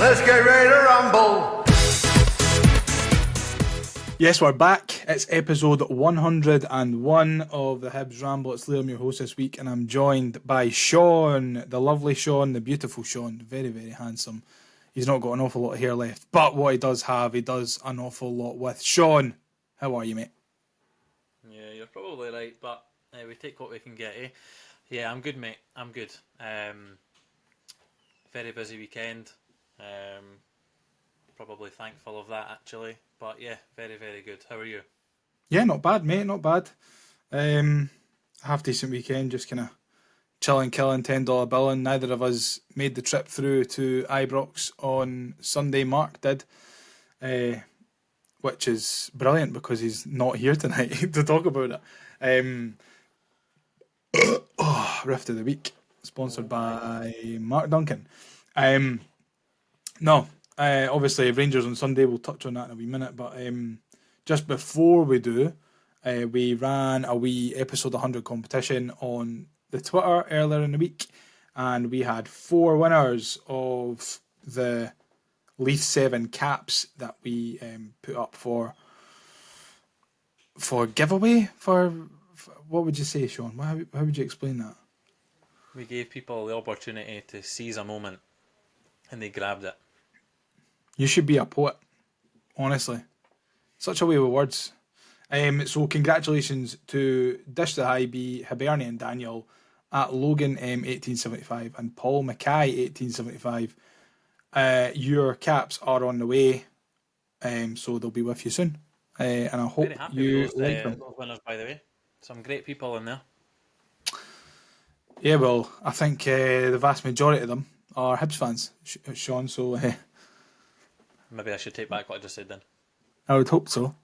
Let's get ready to rumble. Yes, we're back. It's episode 101 of the Hibs Ramble. It's Liam, your host this week, and I'm joined by Shaun, the lovely Shaun, the beautiful Shaun, very, very handsome. He's not got an awful lot of hair left, but what he does have, he does an awful lot with. Shaun, how are you, mate? Yeah, you're probably right, but we take what we can get, eh? Yeah, I'm good, mate. I'm good. Very busy weekend. Probably thankful of that, actually. But yeah, very, very good. How are you? Yeah, not bad, mate, not bad. Half decent weekend, just kind of chilling, killing, $10 bill, and neither of us made the trip through to Ibrox on Sunday. Mark did, which is brilliant because he's not here tonight to talk about it. Rift of the Week, sponsored by Mark Duncan. Obviously Rangers on Sunday, we'll touch on that in a wee minute, but just before we do, we ran a wee episode 100 competition on the Twitter earlier in the week, and we had 4 winners of the Leaf 7 caps that we put up for giveaway. For what would you say, Shaun? How would you explain that? We gave people the opportunity to seize a moment, and they grabbed it. You should be a poet, honestly. Such a way with words. So congratulations to Dish the High B, Hibernian Daniel, at Logan M1875 and Paul Mackay 1875. Your caps are on the way, so they'll be with you soon. And I hope Very happy you with like them. those winners, by the way. Some great people in there. Yeah, well, I think the vast majority of them are Hibs fans, Shaun, so Maybe I should take back what I just said then. I would hope so.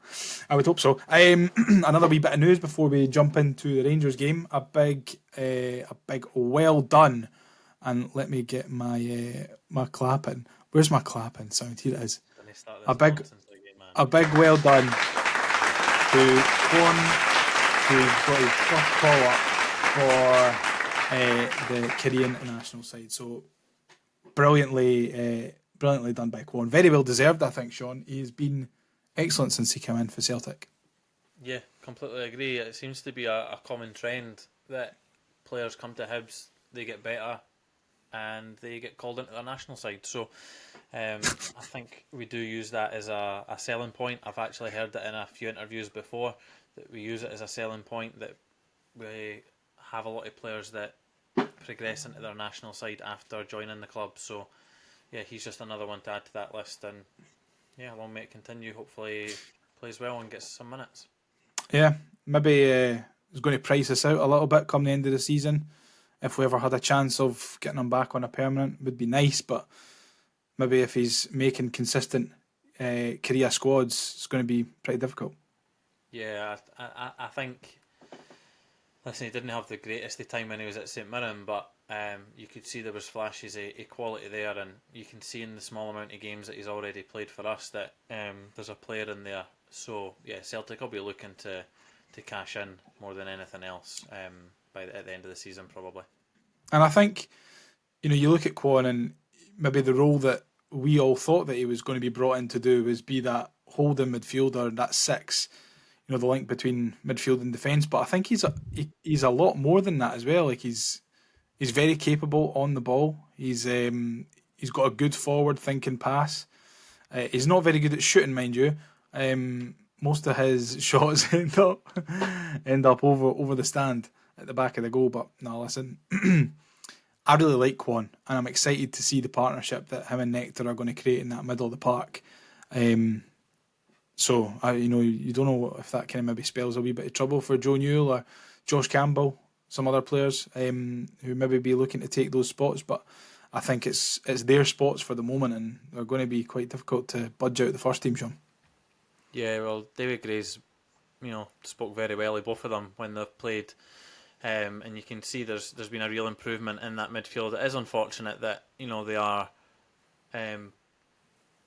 Another wee bit of news before we jump into the Rangers game. A big well done. And let me get my my clapping. Where's my clapping sound? Here it is. A big well done to Quan, who got his first call up for the Korean national side. So brilliantly done by Quan. Very well deserved, I think, Shaun. He's been excellent since he came in for Celtic. Yeah, completely agree. It seems to be a common trend that players come to Hibs, they get better, and they get called into their national side. So I think we do use that as a selling point. I've actually heard it in a few interviews before, that we use it as a selling point, that we have a lot of players that progress into their national side after joining the club. So yeah, he's just another one to add to that list, and yeah, long may it continue. Hopefully he plays well and gets some minutes. Yeah, maybe he's going to price us out a little bit come the end of the season. If we ever had a chance of getting him back on a permanent, would be nice, but maybe if he's making consistent career squads, it's going to be pretty difficult. Yeah, I think, listen, he didn't have the greatest of time when he was at St Mirren, but you could see there was flashes of quality there, and you can see in the small amount of games that he's already played for us that there's a player in there. So yeah, Celtic will be looking to cash in more than anything else at the end of the season probably. And I think, you look at Quan, and maybe the role that we all thought that he was going to be brought in to do was be that holding midfielder, that 6, the link between midfield and defence. But I think he's a lot more than that as well. Like he's very capable on the ball. He's got a good forward thinking pass. He's not very good at shooting, mind you. Most of his shots end up over the stand at the back of the goal. But no, listen, I really like Quan, and I'm excited to see the partnership that him and Nectar are going to create in that middle of the park. So you don't know if that kind of maybe spells a wee bit of trouble for Joe Newell or Josh Campbell, some other players who maybe be looking to take those spots. But I think it's their spots for the moment, and they're going to be quite difficult to budge out the first team, Shaun. Yeah, well, David Gray's, spoke very well of both of them when they've played, and you can see there's been a real improvement in that midfield. It is unfortunate that they are,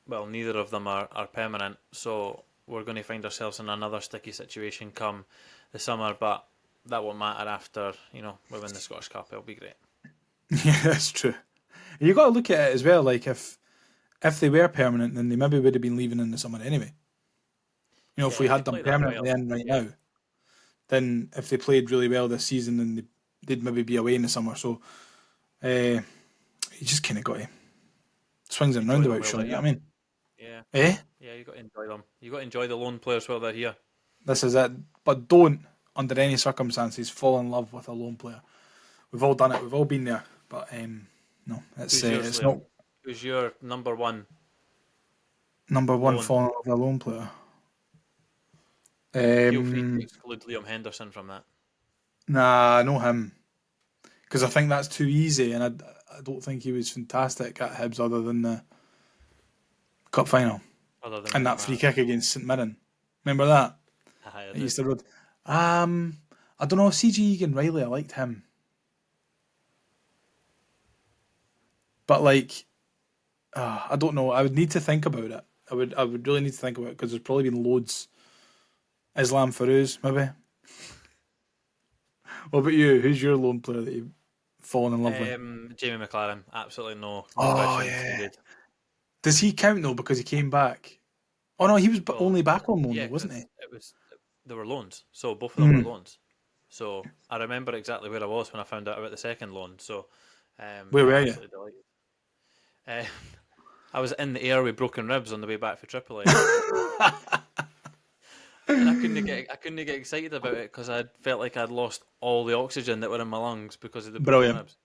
neither of them are permanent, so we're going to find ourselves in another sticky situation come the summer. But that won't matter after we win the Scottish Cup. It'll be great. Yeah, that's true. You got to look at it as well. Like if if they were permanent, then they maybe would have been leaving in the summer anyway. You know, if we Yeah, had they them play that permanently well. in right Yeah. now, then if they played really well this season, then they'd maybe be away in the summer. So you just kind of got to swings and Enjoy them roundabouts, while Sean. they're You know here. what I mean? Yeah. Eh? Yeah, you got to enjoy them. You got to enjoy the lone players while they're here. This is it. But don't, under any circumstances, fall in love with a lone player. We've all done it. We've all been there. But no, Who's yours, it's Liam? not Who's your number one number one lone? falling in love with a lone player. Feel free to exclude Liam Henderson from that. Nah, I know him. Because I think that's too easy, and I don't think he was fantastic at Hibs other than the cup final Other than and winning that free that. kick against St Mirren. Remember that? I At did. Easter Road. I don't know. CG Egan Riley, I liked him, but like, I don't know. I would need to think about it. I would really need to think about it because there's probably been loads. Islam Farouz, maybe. What about you? Who's your lone player that you've fallen in love with? Jamie McLaren, absolutely no Oh questions yeah. needed. Does he count though because he came back? Oh no, he was Well, only back on loan though, yeah, wasn't because he? they were loans, so both of them were Mm. loans. So I remember exactly where I was when I found out about the second loan. So Where yeah, were you? absolutely delighted. Uh, I was in the air with broken ribs on the way back for Tripoli, and I couldn't get excited about it because I felt like I'd lost all the oxygen that were in my lungs because of the broken Brilliant. ribs.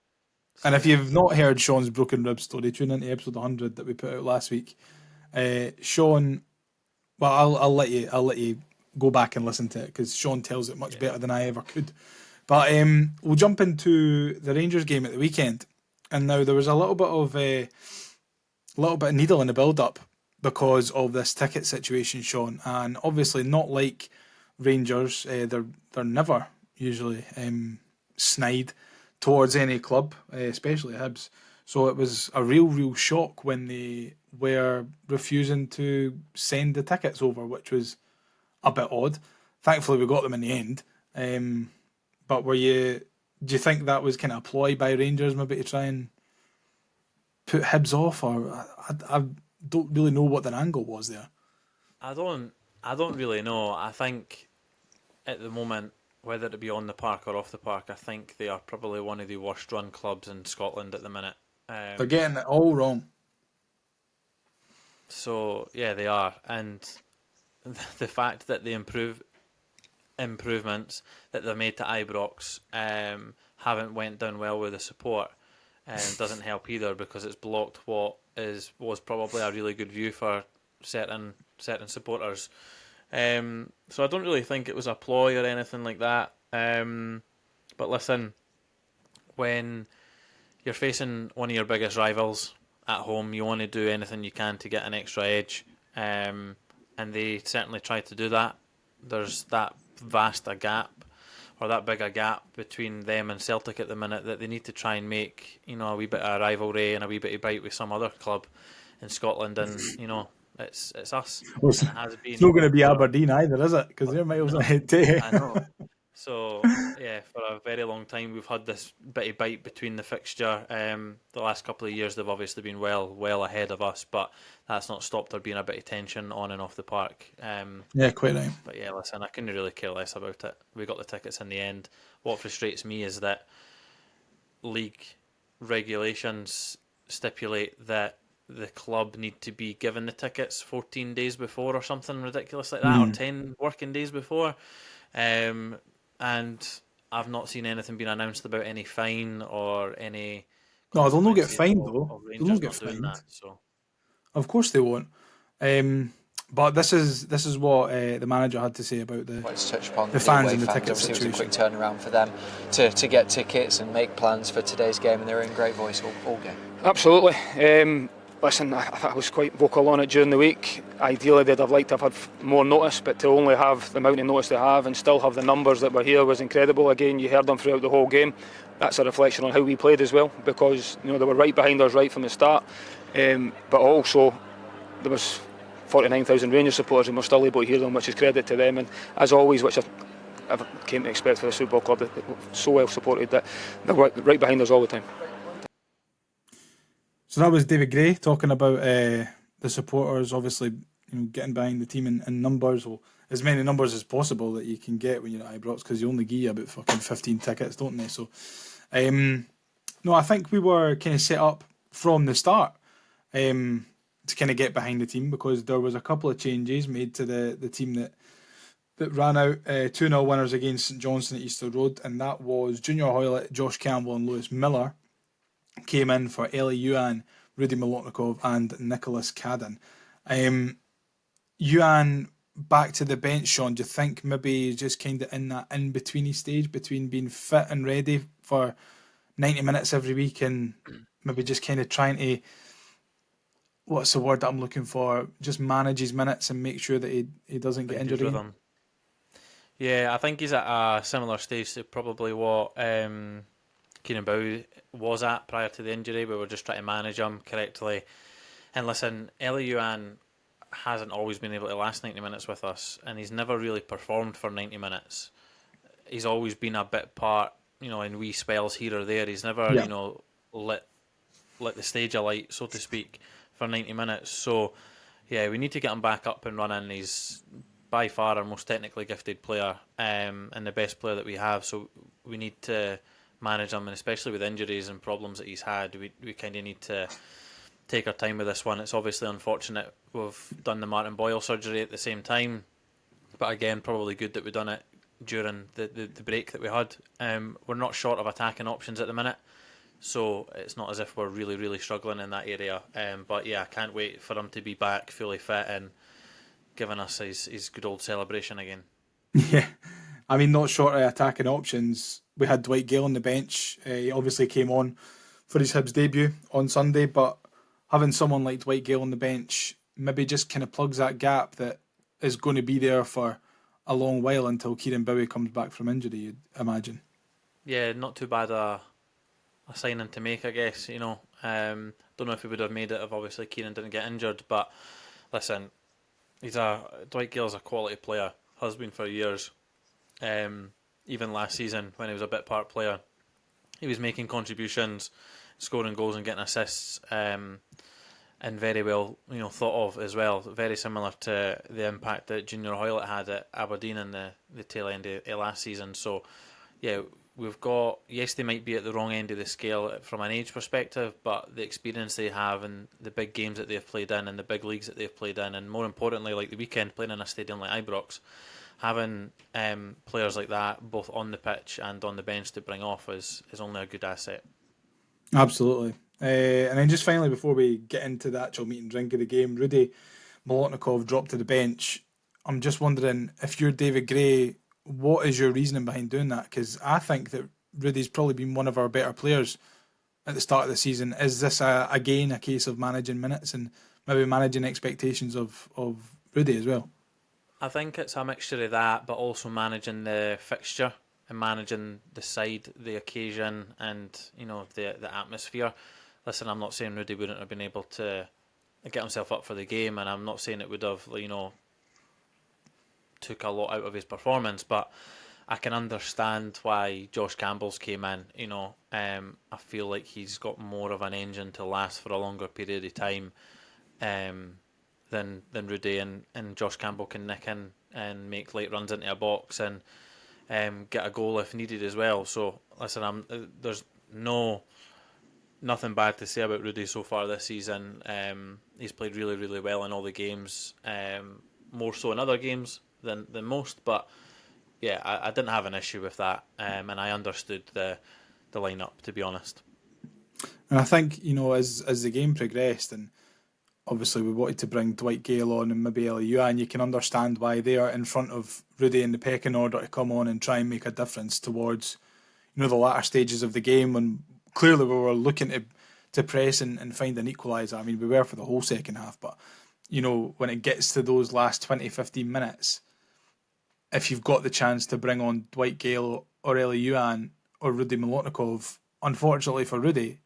And if So you've not heard Sean's broken rib story, tune into episode 100 that we put out last week. Sean, well, I'll let you go back and listen to it because Sean tells it much yeah, better than I ever could. But we'll jump into the Rangers game at the weekend, and now there was a little bit of needle in the build up because of this ticket situation, Sean, and obviously not like Rangers, they're never usually snide towards any club, especially Hibs. So it was a real shock when they were refusing to send the tickets over, which was a bit odd. Thankfully, we got them in the end. But do you think that was kind of a ploy by Rangers, maybe to try and put Hibs off, or I don't really know what their angle was there. I don't really know. I think at the moment, whether it be on the park or off the park, I think they are probably one of the worst run clubs in Scotland at the minute. They're getting it all wrong. So yeah, they are, and the fact that the improvements that they've made to Ibrox haven't went down well with the support doesn't help either because it's blocked what was probably a really good view for certain supporters. So I don't really think it was a ploy or anything like that. But listen, when you're facing one of your biggest rivals at home, you want to do anything you can to get an extra edge, and they certainly tried to do that. There's that vast a gap, or that big a gap between them and Celtic at the minute that they need to try and make, a wee bit of rivalry and a wee bit of bite with some other club in Scotland, and it's us, Well, and it has it's been not going to be for Aberdeen either, is it? Because they're miles no, ahead too. I know. So yeah, for a very long time we've had this bit of bite between the fixture. The last couple of years they've obviously been well ahead of us, but that's not stopped there being a bit of tension on and off the park. Yeah, quite right. But yeah, listen, I couldn't really care less about it. We got the tickets in the end. What frustrates me is that league regulations stipulate that the club need to be given the tickets 14 days before or something ridiculous like that, or 10 working days before. And I've not seen anything being announced about any fine or any No, they'll not get consequences fined of, though. of They'll not Rangers get not doing fined. that. So Of course they won't. But this is what the manager had to say about Let's touch upon the the fans away and the fans. ticket Obviously, it was a quick situation. turnaround for them to get tickets and make plans for today's game, and they were in great voice all game. Absolutely. Listen, I was quite vocal on it during the week. Ideally, they'd have liked to have had more notice, but to only have the amount of notice they have and still have the numbers that were here was incredible. Again, you heard them throughout the whole game. That's a reflection on how we played as well, because they were right behind us right from the start. But also, there was 49,000 Rangers supporters and we're still able to hear them, which is credit to them. And as always, which I've came to expect for this football club, that so well supported that they're right behind us all the time. So that was David Gray talking about the supporters, obviously, getting behind the team in numbers, or as many numbers as possible that you can get when you're at Ibrox, because you only give you about fucking 15 tickets, don't they? So, no, I think we were kind of set up from the start to kind of get behind the team, because there was a couple of changes made to the team that ran out 2-0 winners against St Johnstone at Easter Road, and that was Junior Hoylett, Josh Campbell and Lewis Miller came in for Eli Yuan, Rudy Molotnikov and Nicholas Cadden. Yuan back to the bench, Shaun. Do you think maybe just kind of in that in-betweeny stage between being fit and ready for 90 minutes every week and maybe just kind of trying to, what's the word that I'm looking for, just manage his minutes and make sure that he doesn't get injured again? Yeah, I think he's at a similar stage to probably what Kieran Bow was at prior to the injury. We were just trying to manage him correctly. And listen, Eli Yuan hasn't always been able to last 90 minutes with us, and he's never really performed for 90 minutes. He's always been a bit part, in wee spells here or there. He's never, lit the stage alight, so to speak, for 90 minutes. So, yeah, we need to get him back up and running. He's by far our most technically gifted player, and the best player that we have. So we need to manage him, and especially with injuries and problems that he's had, we kind of need to take our time with this one. It's obviously unfortunate we've done the Martin Boyle surgery at the same time, but again, probably good that we've done it during the break that we had. We're not short of attacking options at the minute, so it's not as if we're really, really struggling in that area. But yeah, I can't wait for him to be back fully fit and giving us his good old celebration again. Yeah, I mean, not short of attacking options. We had Dwight Gale on the bench. He obviously came on for his Hibs debut on Sunday, but having someone like Dwight Gale on the bench maybe just kind of plugs that gap that is going to be there for a long while until Kieran Bowie comes back from injury, you'd imagine. Yeah, not too bad a signing to make, I guess. Don't know if we would have made it if obviously Kieran didn't get injured, but listen, Dwight Gale's a quality player, has been for years. Even last season when he was a bit part player, he was making contributions, scoring goals and getting assists, and very well thought of as well. Very similar to the impact that Junior Hoylett had at Aberdeen in the tail end of last season. So yeah, we've got, yes, they might be at the wrong end of the scale from an age perspective, but the experience they have and the big games that they've played in and the big leagues that they've played in, and more importantly, like the weekend, playing in a stadium like Ibrox, having players like that both on the pitch and on the bench to bring off is only a good asset. Absolutely. And then just finally, before we get into the actual meat and drink of the game, Rudy Molotnikov dropped to the bench. I'm just wondering, if you're David Gray, what is your reasoning behind doing that? Because I think that Rudy's probably been one of our better players at the start of the season. Is this again a case of managing minutes and maybe managing expectations of Rudy as well? I think it's a mixture of that, but also managing the fixture and managing the side, the occasion, and the atmosphere. Listen, I'm not saying Rudy wouldn't have been able to get himself up for the game, and I'm not saying it would have took a lot out of his performance, but I can understand why Josh Campbell's came in. I feel like he's got more of an engine to last for a longer period of time than Rudy, and Josh Campbell can nick in and make late runs into a box and get a goal if needed as well. So listen, there's nothing bad to say about Rudy so far this season. He's played really, really well in all the games, more so in other games than most. But yeah, I didn't have an issue with that, and I understood the lineup, to be honest. And I think as the game progressed, and obviously we wanted to bring Dwight Gale on and maybe LAU, and you can understand why they are in front of Rudy in the pecking order to come on and try and make a difference towards the latter stages of the game, when clearly we were looking to press and find an equaliser. I mean, we were for the whole second half, but when it gets to those last 20-15 minutes, if you've got the chance to bring on Dwight Gale or Eli Yuan or Rudy Molotnikov, unfortunately for Rudy,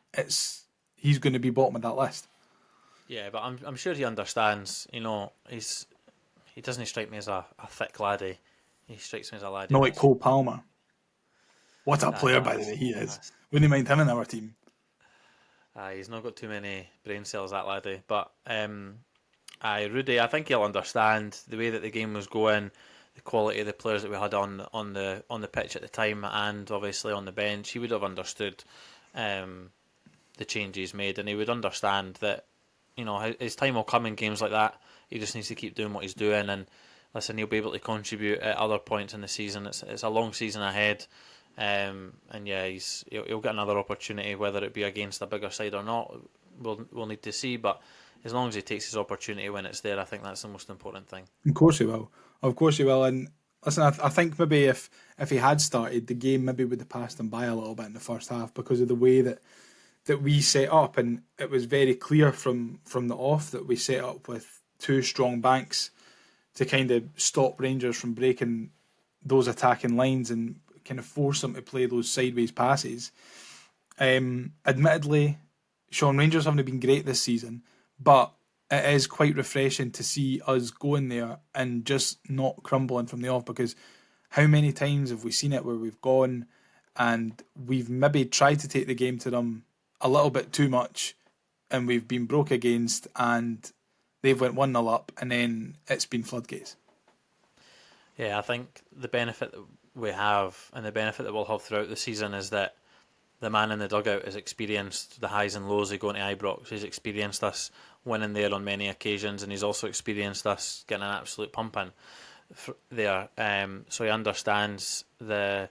he's going to be bottom of that list. Yeah, but I'm sure he understands. He doesn't strike me as a thick laddie. He strikes me as a laddie. Not like Cole Palmer. What a player, by the way, he is. Wouldn't mind him in our team. He's not got too many brain cells, that laddie. But Rudy, I think he'll understand the way that the game was going, the quality of the players that we had on the pitch at the time, and obviously on the bench. He would have understood the changes made, and he would understand that his time will come in games like that. He just needs to keep doing what he's doing, and listen, he'll be able to contribute at other points in the season. It's a long season ahead. And yeah, he'll get another opportunity, whether it be against a bigger side or not. We'll need to see, but as long as he takes his opportunity when it's there, I think that's the most important thing. Of course he will. Of course he will. And listen, I think maybe if he had started, the game maybe would have passed him by a little bit in the first half because of the way that we set up, and it was very clear from the off that we set up with two strong banks to kind of stop Rangers from breaking those attacking lines and kind of force them to play those sideways passes. Admittedly, Shaun, Rangers haven't been great this season, but it is quite refreshing to see us going there and just not crumbling from the off, because how many times have we seen it where we've gone and we've maybe tried to take the game to them a little bit too much and we've been broke against and they've went 1-0 up and then it's been floodgates. Yeah, I think the benefit that we have and the benefit that we'll have throughout the season is that the man in the dugout has experienced the highs and lows of going to Ibrox. He's experienced us winning there on many occasions, and he's also experienced us getting an absolute pumping there. So he understands the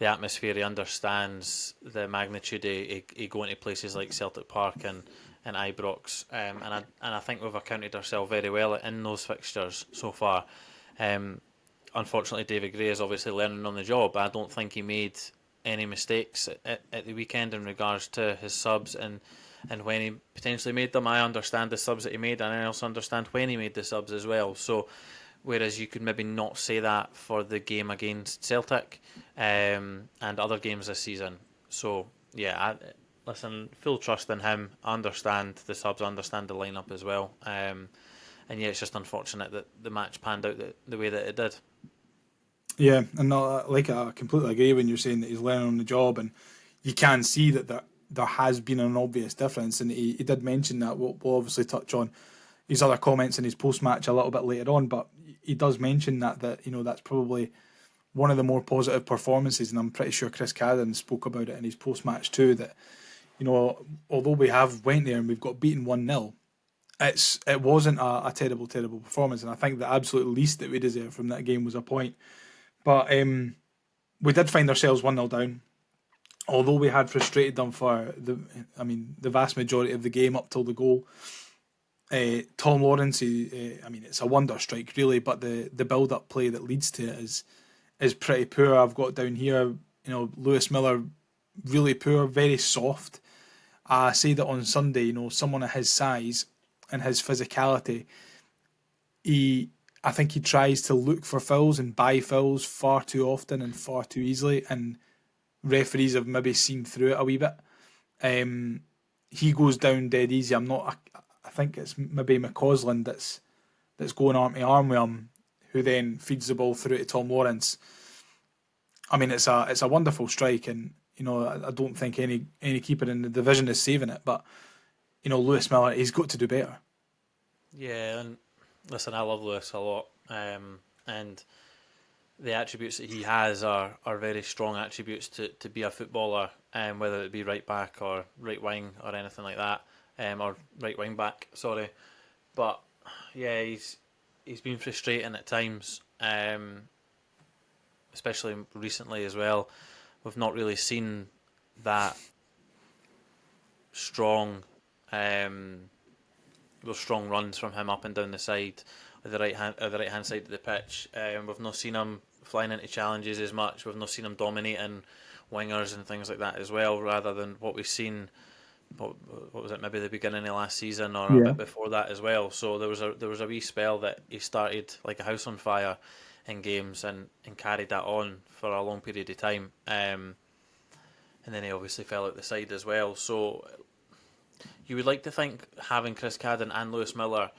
atmosphere. He understands the magnitude of going to places like Celtic Park and Ibrox. And I think we've accounted ourselves very well in those fixtures so far. Unfortunately, David Gray is obviously learning on the job. I don't think he made any mistakes at the weekend in regards to his subs and when he potentially made them. I understand the subs that he made, and I also understand when he made the subs as well. So whereas you could maybe not say that for the game against Celtic and other games this season. So yeah, listen, full trust in him. I understand the subs, I understand the lineup as well. And yeah, it's just unfortunate that the match panned out the way that it did. Yeah, and I completely agree when you're saying that he's learning on the job, and you can see that there has been an obvious difference, and he did mention that. We'll obviously touch on his other comments in his post-match a little bit later on, but he does mention that that's probably one of the more positive performances, and I'm pretty sure Chris Cadden spoke about it in his post-match too, that although we have went there and we've got beaten 1-0, it wasn't a terrible performance, and I think the absolute least that we deserved from that game was a point. But we did find ourselves 1-0 down, although we had frustrated them for the vast majority of the game up till the goal. Tom Lawrence, it's a wonder strike really, but the build-up play that leads to it is pretty poor. I've got down here, Lewis Miller, really poor, very soft. I say that on Sunday, someone of his size and his physicality, I think he tries to look for fouls and buy fouls far too often and far too easily, and referees have maybe seen through it a wee bit. He goes down dead easy. I think it's maybe McCausland that's going arm to arm with him, who then feeds the ball through to Tom Lawrence. I mean, it's a wonderful strike, and I don't think any keeper in the division is saving it. But Lewis Miller, he's got to do better. Yeah, and listen, I love Lewis a lot, and the attributes that he has are very strong attributes to be a footballer, whether it be right back or right wing or anything like that, or right wing back, sorry. But yeah, he's been frustrating at times, especially recently as well. We've not really seen that strong those strong runs from him up and down the side, the right hand side of the pitch. We've not seen him flying into challenges as much. We've not seen him dominating wingers and things like that as well, rather than what we've seen. What was it? Maybe the beginning of last season or a bit before that as well. So there was a wee spell that he started like a house on fire in games and carried that on for a long period of time. And then he obviously fell out the side as well. So you would like to think having Chris Cadden and Lewis Miller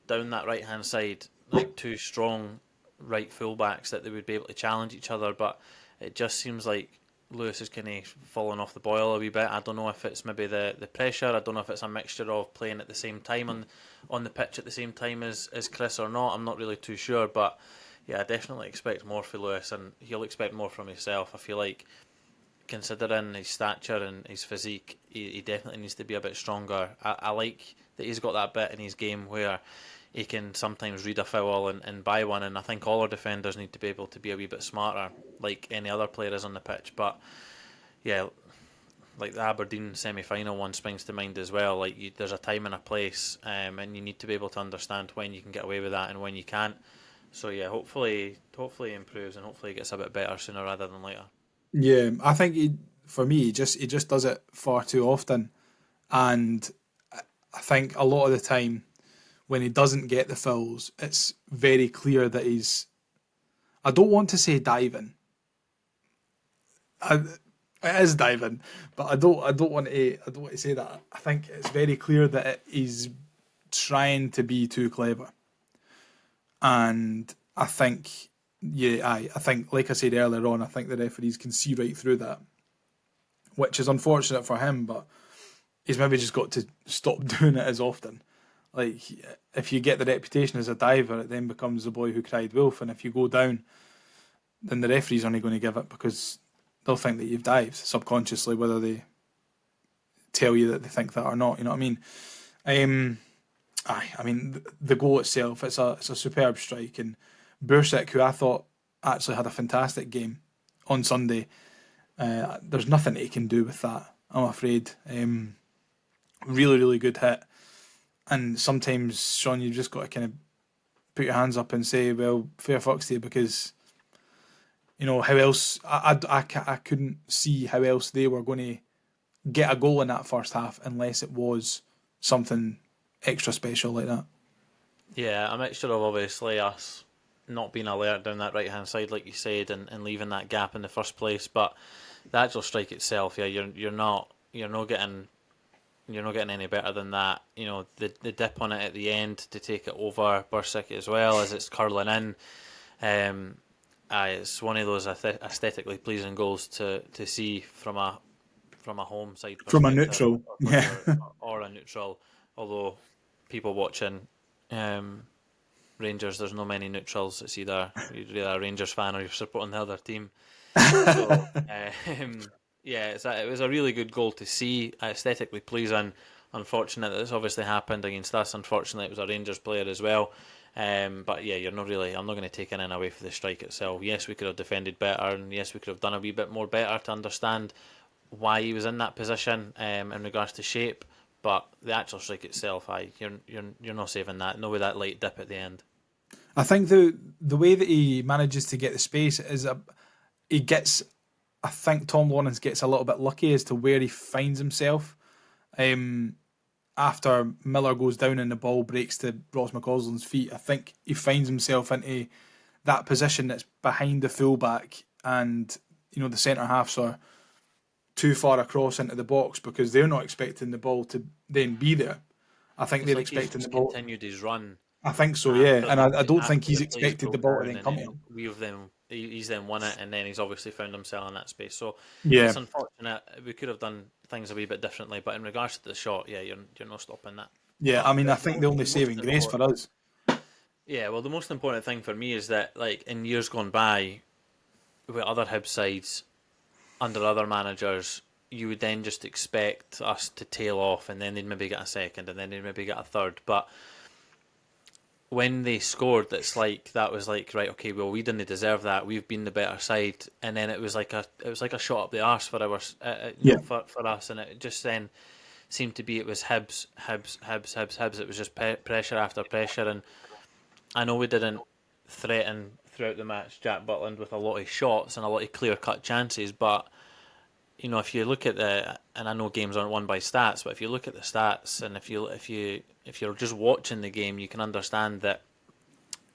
down that right hand side, like two strong right fullbacks, that they would be able to challenge each other, but it just seems like Lewis is kind of falling off the boil a wee bit. I don't know if it's maybe the pressure. I don't know if it's a mixture of playing at the same time on the pitch at the same time as Chris or not. I'm not really too sure, but yeah, I definitely expect more for Lewis, and he'll expect more from himself. I feel like, considering his stature and his physique, he definitely needs to be a bit stronger. I like that he's got that bit in his game where he can sometimes read a foul and buy one, and I think all our defenders need to be able to be a wee bit smarter, like any other player is on the pitch. But yeah, like the Aberdeen semi-final one springs to mind as well. Like there's a time and a place, and you need to be able to understand when you can get away with that and when you can't. So yeah, hopefully he improves and hopefully he gets a bit better sooner rather than later. Yeah, I think for me, he just does it far too often, and I think a lot of the time when he doesn't get the fouls, it's very clear that he's. I don't want to say diving. It is diving, but I don't. I don't want to. I don't want to say that. I think it's very clear that he's trying to be too clever, and I think, yeah, I think, like I said earlier on, I think the referees can see right through that, which is unfortunate for him, but he's maybe just got to stop doing it as often. Like, if you get the reputation as a diver, it then becomes the boy who cried wolf, and if you go down, then the referee's only going to give it because they'll think that you've dived subconsciously, whether they tell you that they think that or not. You know what I mean? I mean the goal itself, it's a superb strike, and Bursik, who I thought actually had a fantastic game on Sunday, there's nothing he can do with that, I'm afraid. Really, really good hit. And sometimes, Shaun, you've just got to kind of put your hands up and say, well, fair fucks to you, because, you know, how else, I couldn't see how else they were going to get a goal in that first half unless it was something extra special like that. Yeah, a mixture of obviously us not being alert down that right hand side, like you said, and leaving that gap in the first place. But the actual strike itself, yeah, you're not getting any better than that. You know, the dip on it at the end to take it over Bursik as well as it's curling in. It's one of those aesthetically pleasing goals to see from a home side From a perspective, neutral, yeah. or a neutral. Although people watching Rangers, there's no many neutrals. It's either you're a Rangers fan or you're supporting the other team. So yeah, it was a really good goal to see, aesthetically pleasing. Unfortunate that this obviously happened against us. Unfortunately, it was a Rangers player as well. But yeah, I'm not going to take anything away for the strike itself. Yes, we could have defended better, and yes, we could have done a wee bit more better to understand why he was in that position in regards to shape. But the actual strike itself, you're not saving that. No, with that late dip at the end. I think the way that he manages to get the space is he gets. I think Tom Lawrence gets a little bit lucky as to where he finds himself. After Miller goes down and the ball breaks to Ross McCausland's feet, I think he finds himself into that position that's behind the fullback, and you know the centre halves are too far across into the box because they're not expecting the ball to then be there. I think they're expecting the ball. Continued his run. I think so, yeah, and I don't think After he's the plays expected the broke ball to down, then and come to then him. he's then won it, and then he's obviously found himself in that space. So Yeah, it's unfortunate. We could have done things a wee bit differently, but in regards to the shot, yeah, you're not stopping that. yeah. But I mean, I think the only saving grace for us. yeah, well, the most important thing for me is that, like in years gone by, with other Hibs sides under other managers, you would then just expect us to tail off, and then they'd maybe get a second, and then they'd maybe get a third, but when they scored, it's like that was like, right, okay, well, we didn't deserve that. We've been the better side, and then it was like a shot up the arse for our for us, and it just then seemed to be it was Hibs. It was just pressure after pressure, and I know we didn't threaten throughout the match Jack Butland with a lot of shots and a lot of clear cut chances, but you know, if you look at and I know games aren't won by stats, but if you look at the stats, and if you're just watching the game, you can understand that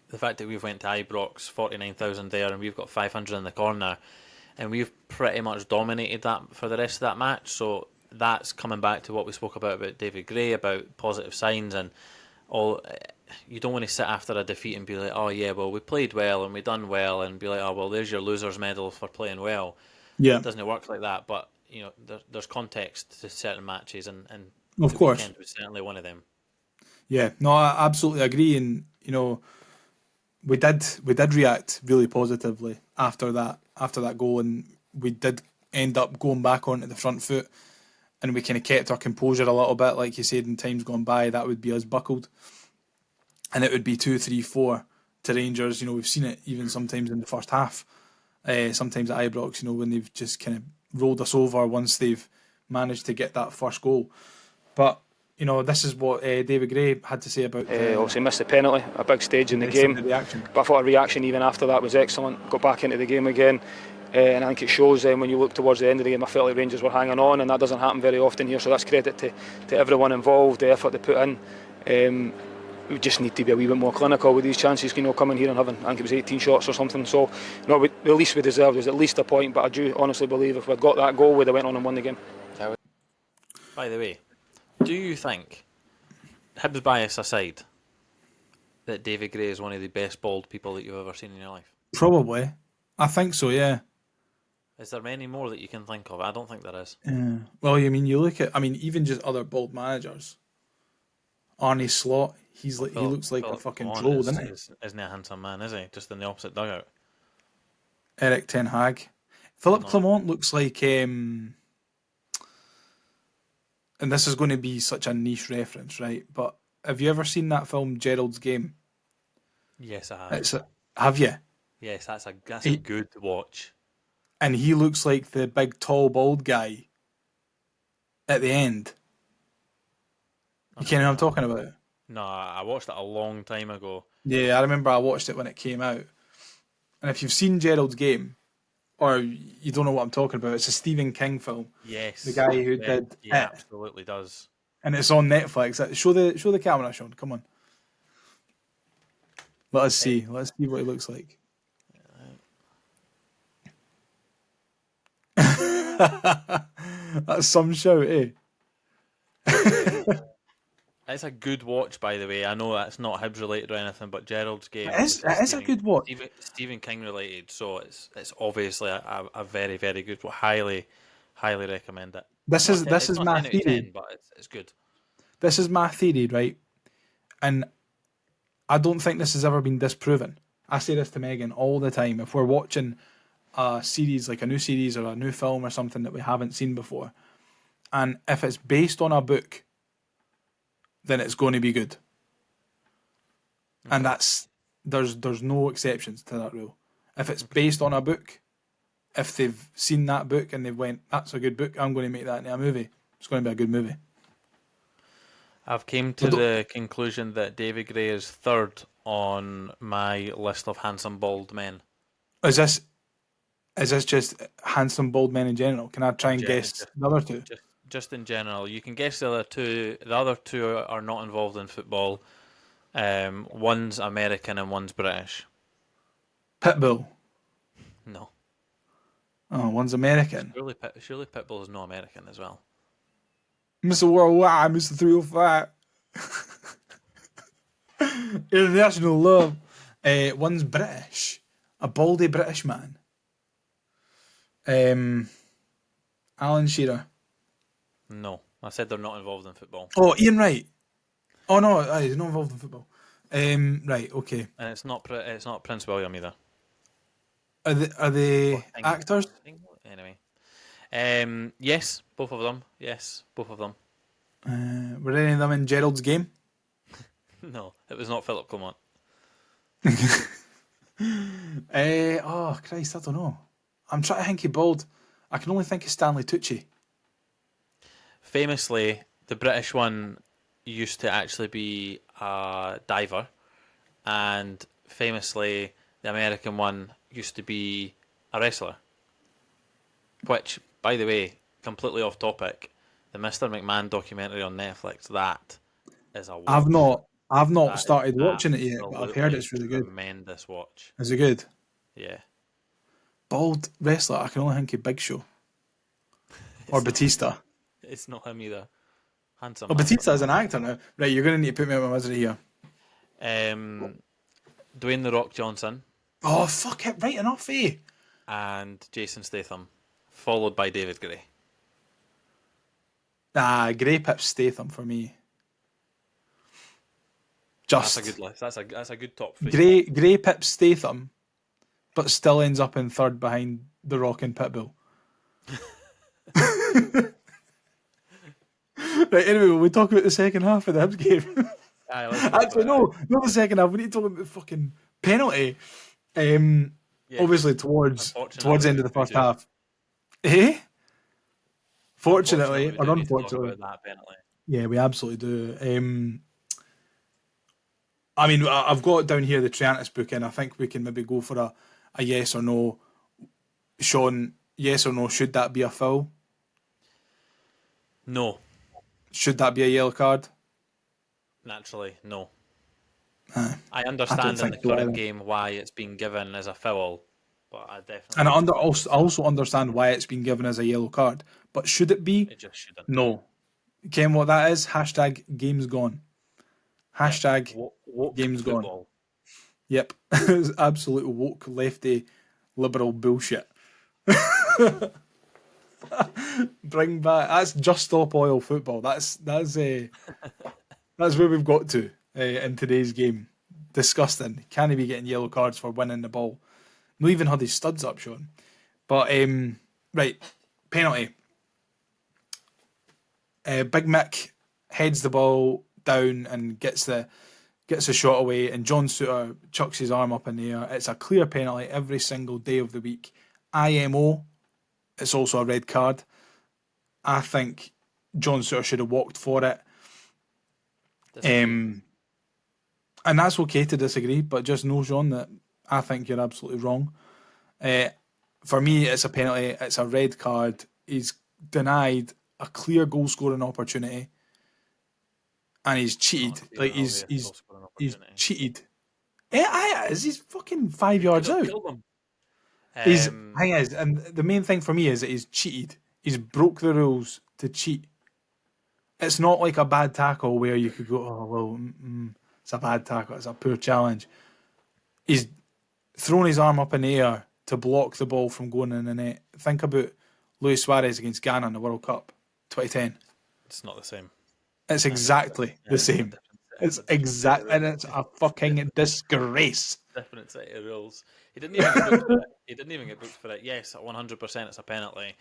the fact that we've went to Ibrox, 49,000 there, and we've got 500 in the corner, and we've pretty much dominated that for the rest of that match. So that's coming back to what we spoke about David Gray, about positive signs and all. You don't want to sit after a defeat and be like, oh yeah, well, we played well and we done well, and be like, oh well, there's your loser's medal for playing well. Yeah, It doesn't work like that, but there's context to certain matches, and of the course. weekend was certainly one of them. Yeah, no, I absolutely agree, and we did react really positively after that goal, and we did end up going back onto the front foot, and we kind of kept our composure a little bit, like you said. In times gone by, that would be us buckled, and it would be 2-3-4 to Rangers. We've seen it even sometimes in the first half, sometimes at Ibrox. When they've just kind of rolled us over once they've managed to get that first goal. But this is what David Gray had to say about Obviously missed the penalty, a big stage in the rest of game. the reaction. But I thought a reaction even after that was excellent. Got back into the game again. And I think it shows when you look towards the end of the game, I felt like Rangers were hanging on, and that doesn't happen very often here. So that's credit to everyone involved, the effort they put in. We just need to be a wee bit more clinical with these chances. Coming here and having, I think it was 18 shots or something. So, the least we deserved was at least a point. But I do honestly believe if we'd got that goal, we'd have went on and won the game. By the way, do you think, Hibs bias aside, that David Gray is one of the best bald people that you've ever seen in your life? Probably, I think so. Yeah. Is there many more that you can think of? I don't think there is. Yeah. Well, you look at, even just other bald managers. Arnie Slot, he looks like a fucking troll, doesn't he? Isn't he a handsome man, is he? Just in the opposite dugout. Eric Ten Hag. Philip Clement looks like, and this is going to be such a niche reference, right? But have you ever seen that film Gerald's Game? Yes, I have. Have you? Yes, that's a good watch. And he looks like the big, tall, bald guy at the end. You can't know what I'm talking about? No, I watched it a long time ago. Yeah, I remember I watched it when it came out. And if you've seen Gerald's Game, or you don't know what I'm talking about, it's a Stephen King film. Yes. The guy who did He it. absolutely does. And it's on Netflix. Show the camera, Shaun. Come on. Let us see. Let's see what he looks like. That's some shout, eh? It's a good watch, by the way. I know that's not Hibs related or anything, but Gerald's Game It is a good watch. Stephen King related, so it's obviously a very, very good one. Highly recommend it. This is my 10 out of theory. 10, but it's good. This is my theory, right? And I don't think this has ever been disproven. I say this to Megan all the time. If we're watching a series, like a new series or a new film or something that we haven't seen before, and if it's based on a book, then it's going to be good. Okay. And there's no exceptions to that rule. If it's based on a book, if they've seen that book and they've went, that's a good book, I'm going to make that into a movie. It's going to be a good movie. I've came to the conclusion that David Gray is third on my list of handsome bald men. Is this just handsome bald men in general? Can I try and guess the other two? Just in general, you can guess the other two. The other two are not involved in football. One's American and one's British. Pitbull. No. Oh, one's American. Surely Pitbull is not American as well. Mr. Worldwide, Mr. 305. International love. One's British. A baldy British man. Alan Shearer. No, I said they're not involved in football. Oh, Ian Wright. Oh no, he's not involved in football. Right, okay. And it's not Prince William either. Are they actors? Anyway, yes, both of them. Yes, both of them. Were any of them in Gerald's Game? No, it was not Philip Clement. Oh Christ, I don't know. I'm trying to think of bald. I can only think of Stanley Tucci. Famously, the British one used to actually be a diver, and famously, the American one used to be a wrestler. Which, by the way, completely off topic, the Mr. McMahon documentary on Netflix, that is a watch. I've not started watching it yet, but I've heard it's really good. Tremendous watch. Is it good? Yeah. Bald wrestler, I can only think of Big Show. Or Batista. It's not him either. Handsome. Oh, Batista is an actor now. Right, you're going to need to put me out my misery here. Dwayne The Rock Johnson. Oh, fuck it, right enough, eh? And Jason Statham. followed by David Gray. Gray pips Statham for me. That's a good list. That's a good top 3. Gray pips Statham, but still ends up in third behind The Rock and Pitbull. Right, anyway, we'll talk about the second half of the Hibs game. Actually, no, not the second half. We need to talk about the fucking penalty. Obviously, towards the end of the first half. Eh? Fortunately or unfortunately. That penalty. Yeah, we absolutely do. I mean, I've got down here the Triantis book, and I think we can maybe go for a yes or no. Shaun, yes or no, should that be a foul? No. Should that be a yellow card? Naturally, no. I understand in the current game why it's been given as a foul, but I definitely... And I also understand why it's been given as a yellow card. But should it be? It just shouldn't. No. Ken, what that is? Hashtag game's gone. Hashtag woke game's football. gone. Yep. It's absolute woke, lefty, liberal bullshit. Bring back... That's just stop oil football. That's where we've got to in today's game. Disgusting. Can't he be getting yellow cards for winning the ball? Not even had his studs up, Shaun. But, right, penalty. Big Mick heads the ball down and gets the shot away, and John Souttar chucks his arm up in the air. It's a clear penalty every single day of the week. IMO, it's also a red card. I think John Souttar should have walked for it. And that's okay to disagree, but just know, Shaun, that I think you're absolutely wrong. For me, it's a penalty. It's a red card. He's denied a clear goal scoring opportunity, and he's cheated. Like he's cheated. Yeah, he's fucking 5 yards out. And the main thing for me is that he's cheated. He's broke the rules to cheat. It's not like a bad tackle where you could go, oh well, it's a bad tackle. It's a poor challenge. He's thrown his arm up in the air to block the ball from going in the net. Think about Luis Suarez against Ghana in the World Cup 2010. It's not the same. It's exactly the same. It's exactly, and it's a fucking disgrace. Different set of rules. He didn't even get booked for it. He didn't even get booked for it. Yes, 100% it's a penalty.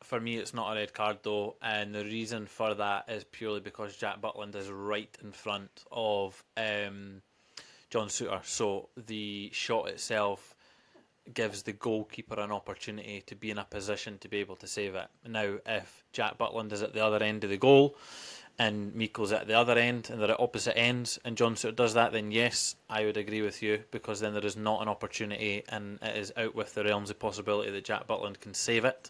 For me, it's not a red card though, and the reason for that is purely because Jack Butland is right in front of John Souttar. So the shot itself gives the goalkeeper an opportunity to be in a position to be able to save it. Now, if Jack Butland is at the other end of the goal and Myko's at the other end and they're at opposite ends and John Souttar does that, then yes, I would agree with you, because then there is not an opportunity and it is out with the realms of possibility that Jack Butland can save it.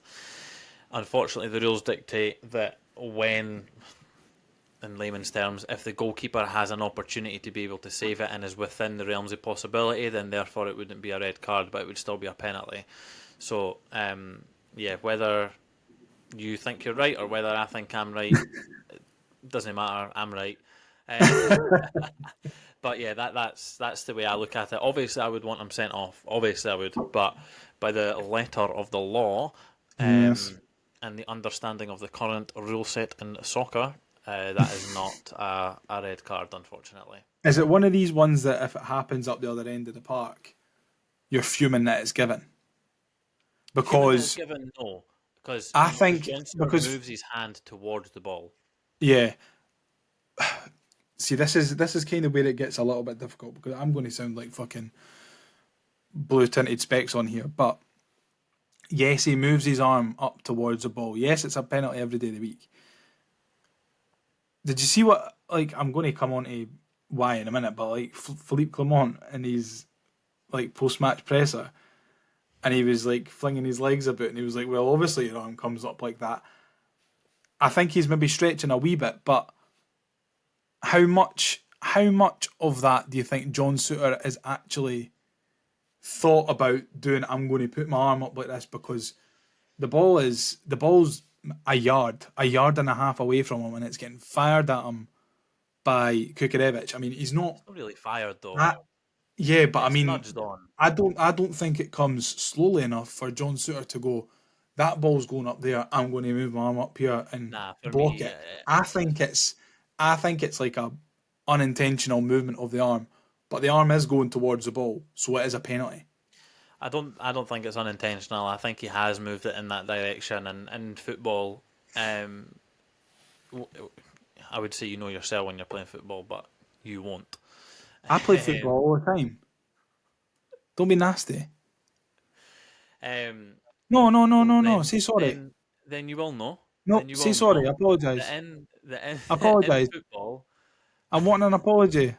Unfortunately, the rules dictate that when, in layman's terms, if the goalkeeper has an opportunity to be able to save it and is within the realms of possibility, then therefore it wouldn't be a red card, but it would still be a penalty. So, whether you think you're right or whether I think I'm right, it doesn't matter. I'm right. But yeah, that's the way I look at it. Obviously, I would want him sent off. Obviously, I would. But by the letter of the law, Yes. and the understanding of the current rule set in soccer, that is not a red card, unfortunately. Is it one of these ones that if it happens up the other end of the park, you're fuming that it's given? Because given, no, because I think Johnson because moves his hand towards the ball. Yeah. See, this is kind of where it gets a little bit difficult, because I'm going to sound like fucking blue tinted specs on here, but yes, he moves his arm up towards the ball. Yes, it's a penalty every day of the week. Did you see what, like, I'm going to come on to why in a minute, but like Philippe Clement in his like post-match presser, and he was like flinging his legs about, and he was like, well, obviously your arm comes up like that. I think he's maybe stretching a wee bit, but how much of that do you think John Souttar is actually thought about doing? I'm going to put my arm up like this because the ball's a yard and a half away from him, and it's getting fired at him by Kukarevich. I mean, he's not really fired though. Yeah, but it's I mean, nudged on. I don't think it comes slowly enough for John Souttar to go, that ball's going up there. I'm going to move my arm up here and Nah, for block me, it. I think it's like a unintentional movement of the arm, but the arm is going towards the ball, so it is a penalty. I don't think it's unintentional. I think he has moved it in that direction. And in football, I would say you know yourself when you're playing football, but you won't. I play football all the time. Don't be nasty. Um, No. then Say sorry. then you will know. No, Then you say will sorry. know I apologise. that in I in apologise. football, I'm wanting an apology.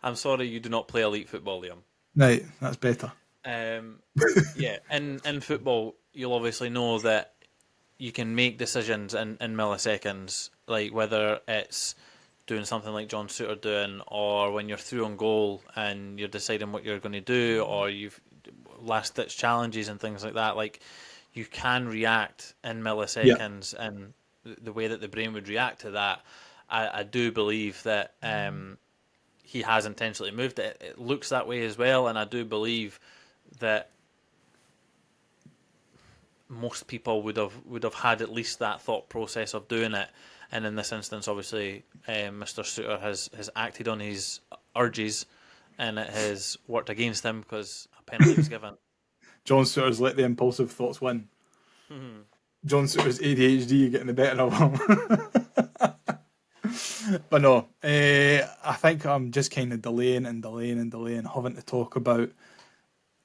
I'm sorry you do not play elite football, Liam. Right, that's better. Yeah, in football, you'll obviously know that you can make decisions in milliseconds, like whether it's doing something like John Suter doing, or when you're through on goal and you're deciding what you're going to do, or you've last ditch challenges and things like that. Like you can react in milliseconds, and the way that the brain would react to that, I do believe that he has intentionally moved it. It looks that way as well, and I do believe that most people would have had at least that thought process of doing it. And in this instance, obviously, Mr. Suter has acted on his urges, and it has worked against him because a penalty was given. John Suter's let the impulsive thoughts win. John Suter's ADHD getting the better of him. But no, I think I'm just kind of delaying, having to talk about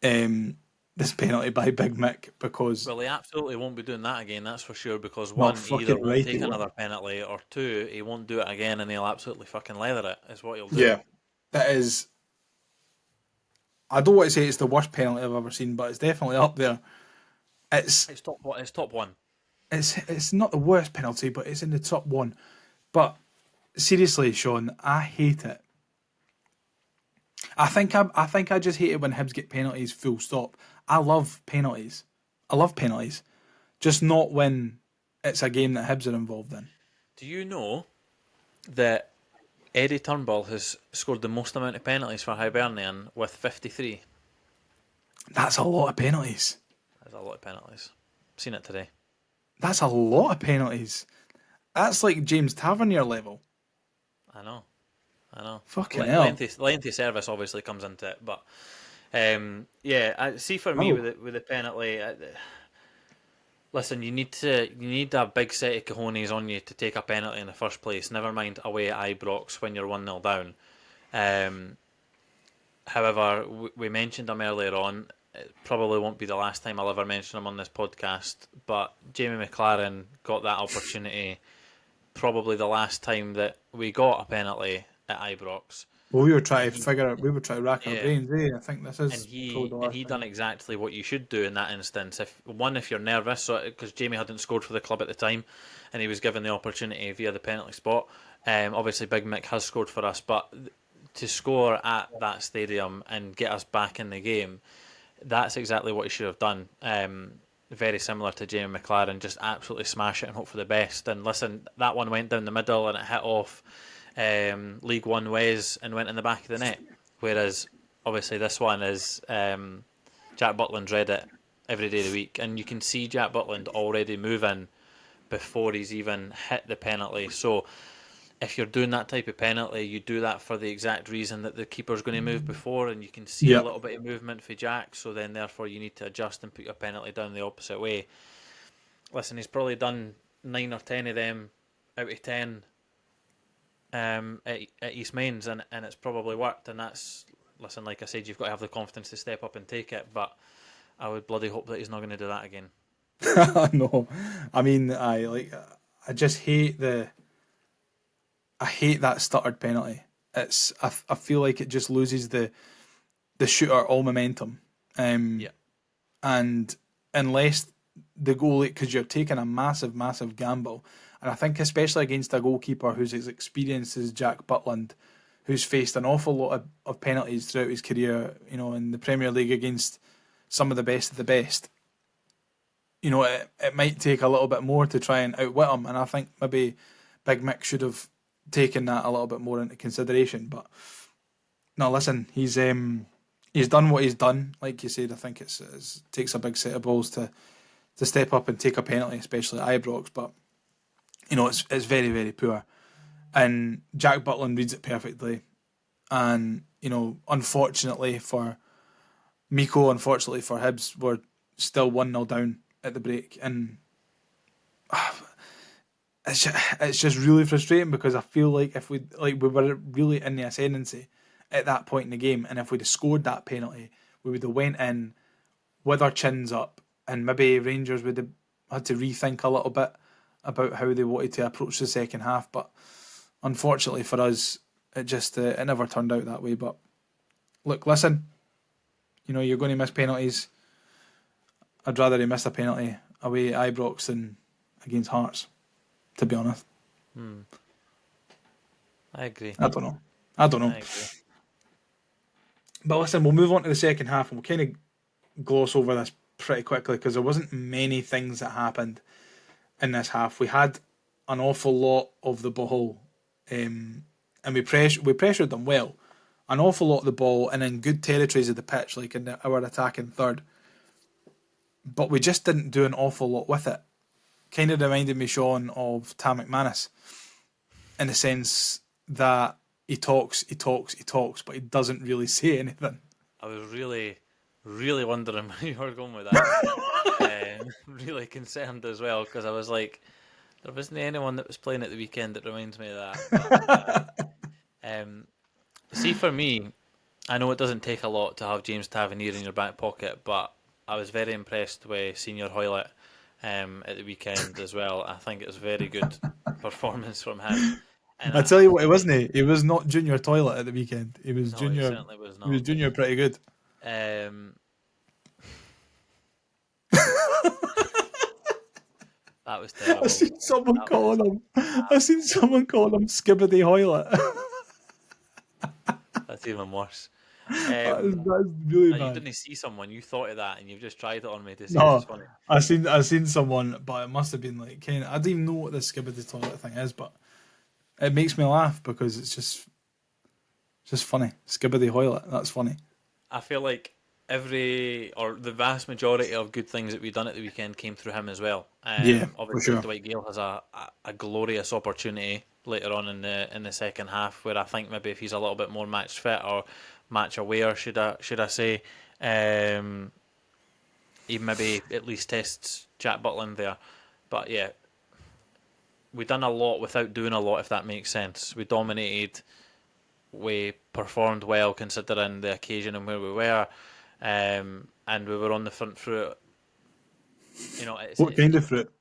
this penalty by Big Mick because... Well, he absolutely won't be doing that again, that's for sure, because Well, one, he fucking either won't right take he will. another penalty, or two, he won't do it again and he'll absolutely fucking leather it, is what he'll do. Yeah, that is... I don't want to say it's the worst penalty I've ever seen, but it's definitely up there. It's top one. It's not the worst penalty, but it's in the top one. But seriously, Shaun, I hate it. I think I just hate it when Hibs get penalties. Full stop. I love penalties. Just not when it's a game that Hibs are involved in. Do you know that Eddie Turnbull has scored the most amount of penalties for Hibernian with 53? That's a lot of penalties. That's a lot of penalties. Seen it today. That's a lot of penalties. That's like James Tavernier level. I know. Fucking hell. Lengthy service obviously comes into it, but yeah. I see for me with the penalty. Listen, you need a big set of cojones on you to take a penalty in the first place. Never mind away at Ibrox when you're 1-0 down. However, we mentioned him earlier on. It probably won't be the last time I'll ever mention him on this podcast, but Jamie McLaren got that opportunity probably the last time that we got a penalty at Ibrox. Well, we were trying to rack our brains, I think this is and he done exactly what you should do in that instance. If you're nervous, because Jamie hadn't scored for the club at the time, and he was given the opportunity via the penalty spot. Obviously, Big Mick has scored for us, but to score at that stadium and get us back in the game, that's exactly what he should have done. Very similar to Jamie McLaren, just absolutely smash it and hope for the best. And listen, that one went down the middle and it hit off League One Wes and went in the back of the net. Whereas, obviously, this one is Jack Butland's read it every day of the week. And you can see Jack Butland already moving before he's even hit the penalty. So, if you're doing that type of penalty, you do that for the exact reason that the keeper's going to move before, and you can see a little bit of movement for Jack, so then therefore you need to adjust and put your penalty down the opposite way. Listen, he's probably done 9 or 10 of them out of 10 at East Mains, and it's probably worked, and that's, listen, like I said, you've got to have the confidence to step up and take it, but I would bloody hope that he's not going to do that again. No, I mean, I just hate I hate that stuttered penalty. I feel like it just loses the shooter all momentum. And unless the goalie, because you're taking a massive gamble, and I think especially against a goalkeeper who's as experienced as Jack Butland, who's faced an awful lot of penalties throughout his career, in the Premier League against some of the best of the best. It might take a little bit more to try and outwit him, and I think maybe Big Mick should have taken that a little bit more into consideration. But no, listen, he's he's done what he's done. Like you said, I think it takes a big set of balls to step up and take a penalty, especially at Ibrox. But it's very, very poor. And Jack Butland reads it perfectly. And unfortunately for Myko, unfortunately for Hibs, we're still 1-0 down at the break, and it's just really frustrating because I feel like if we were really in the ascendancy at that point in the game, and if we'd have scored that penalty, we would have went in with our chins up, and maybe Rangers would have had to rethink a little bit about how they wanted to approach the second half. But unfortunately for us, it never turned out that way. But look, listen, you're going to miss penalties. I'd rather he missed a penalty away at Ibrox than against Hearts, to be honest. I agree. I don't know. I agree. But listen, we'll move on to the second half, and we'll kind of gloss over this pretty quickly because there wasn't many things that happened in this half. We had an awful lot of the ball, and we pressured them well. An awful lot of the ball and in good territories of the pitch, like in our attacking third. But we just didn't do an awful lot with it. Kind of reminded me, Shaun, of Tam McManus, in the sense that he talks, but he doesn't really say anything. I was really, really wondering where you were going with that. Really concerned as well, because I was like, there wasn't anyone that was playing at the weekend that reminds me of that. But, see, for me, I know it doesn't take a lot to have James Tavernier in your back pocket, but I was very impressed with Senior Hoylett at the weekend as well. I think it was a very good performance from him. And I tell you what, it wasn't he. He was not Junior Toilet at the weekend. He was Junior. He certainly was not. He was Junior pretty good. That was terrible. I seen someone calling him Skibbity Hoylett. That's even worse. That's really bad. You didn't see someone, you thought of that, and you've just tried it on me to say No, it's funny. I seen someone, but it must have been like I didn't even know what this Skibbity Toilet thing is, but it makes me laugh because it's just funny. Skibbity Hoylett, that's funny. I feel like the vast majority of good things that we've done at the weekend came through him as well. Yeah, obviously for sure. Dwight Gale has a glorious opportunity later on in the second half, where I think maybe if he's a little bit more match fit or match aware, should I say, he maybe at least tests Jack Butland there. But yeah, we done a lot without doing a lot, if that makes sense. We dominated, we performed well considering the occasion and where we were, and we were on the front foot. What kind of fruit?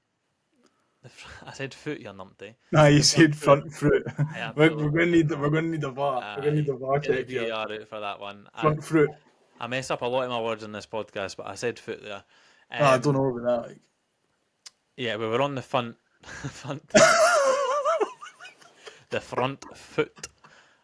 I said foot, you numpty. Nah, you said front fruit. We're Absolutely. going to need the VAR. We're going to need the VAR Get check the here. VAR out for that one. Front fruit. I mess up a lot of my words in this podcast, but I said foot there. I don't know about that. Like. Yeah, we were on the front the front foot.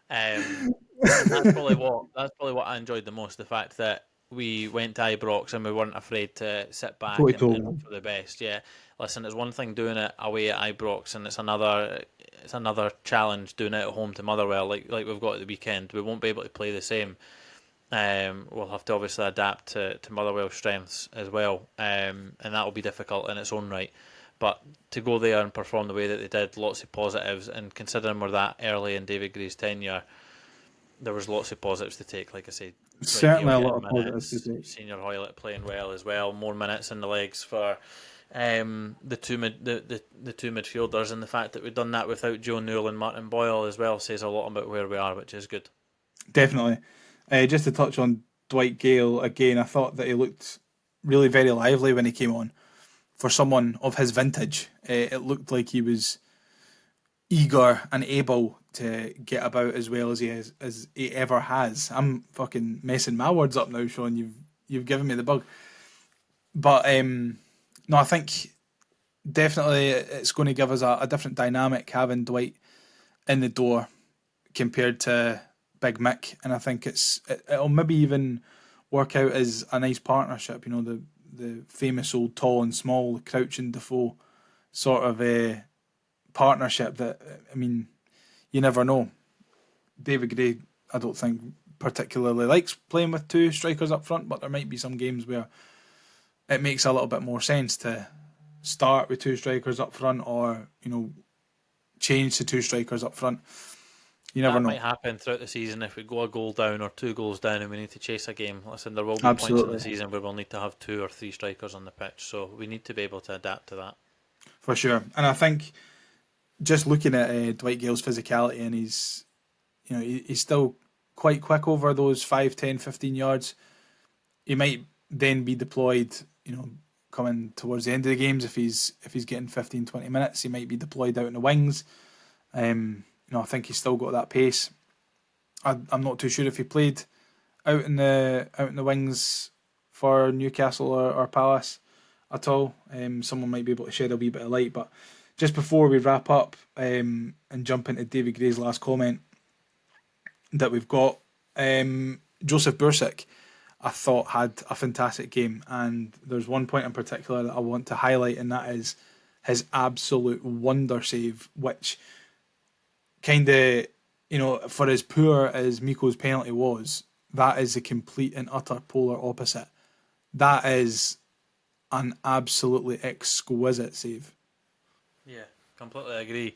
And that's probably what I enjoyed the most, the fact that we went to Ibrox and we weren't afraid to sit back and hope for the best. Yeah, listen, it's one thing doing it away at Ibrox, and it's another challenge doing it at home to Motherwell, like we've got at the weekend. We won't be able to play the same. We'll have to obviously adapt to Motherwell's strengths as well, and that will be difficult in its own right. But to go there and perform the way that they did, lots of positives, and considering we're that early in David Gray's tenure, there was lots of positives to take. Like I said, certainly a lot of positives to take. Senior Hoylett playing well as well, more minutes in the legs for the two midfielders, and the fact that we've done that without Joe Newell and Martin Boyle as well says a lot about where we are, which is good. Definitely. Just to touch on Dwight Gale again, I thought that he looked really very lively when he came on. For someone of his vintage, it looked like he was eager and able to get about as well as he ever has. I'm fucking messing my words up now, Shaun. You've given me the bug. But no, I think definitely it's going to give us a different dynamic having Dwight in the door compared to Big Mick, and I think it'll maybe even work out as a nice partnership. The famous old tall and small, Crouch and Defoe sort of a partnership that, I mean, you never know. David Gray, I don't think, particularly likes playing with two strikers up front, but there might be some games where it makes a little bit more sense to start with two strikers up front, or change to two strikers up front. You never know. That might happen throughout the season if we go a goal down or 2 goals down and we need to chase a game. Listen, there will be points in Absolutely. the season where we'll need to have 2 or 3 strikers on the pitch, so we need to be able to adapt to that. For sure. And I think just looking at Dwight Gale's physicality, and he's still quite quick over those 5, 10, 15 yards. He might then be deployed, coming towards the end of the games, if he's getting 15, 20 minutes, he might be deployed out in the wings. I think he's still got that pace. I'm not too sure if he played out in the wings for Newcastle or Palace at all. Someone might be able to shed a wee bit of light. But just before we wrap up and jump into David Gray's last comment that we've got, Joseph Bursic, I thought, had a fantastic game, and there's one point in particular that I want to highlight, and that is his absolute wonder save, which kind of, for as poor as Myko's penalty was, that is a complete and utter polar opposite. That is an absolutely exquisite save. Yeah, completely agree.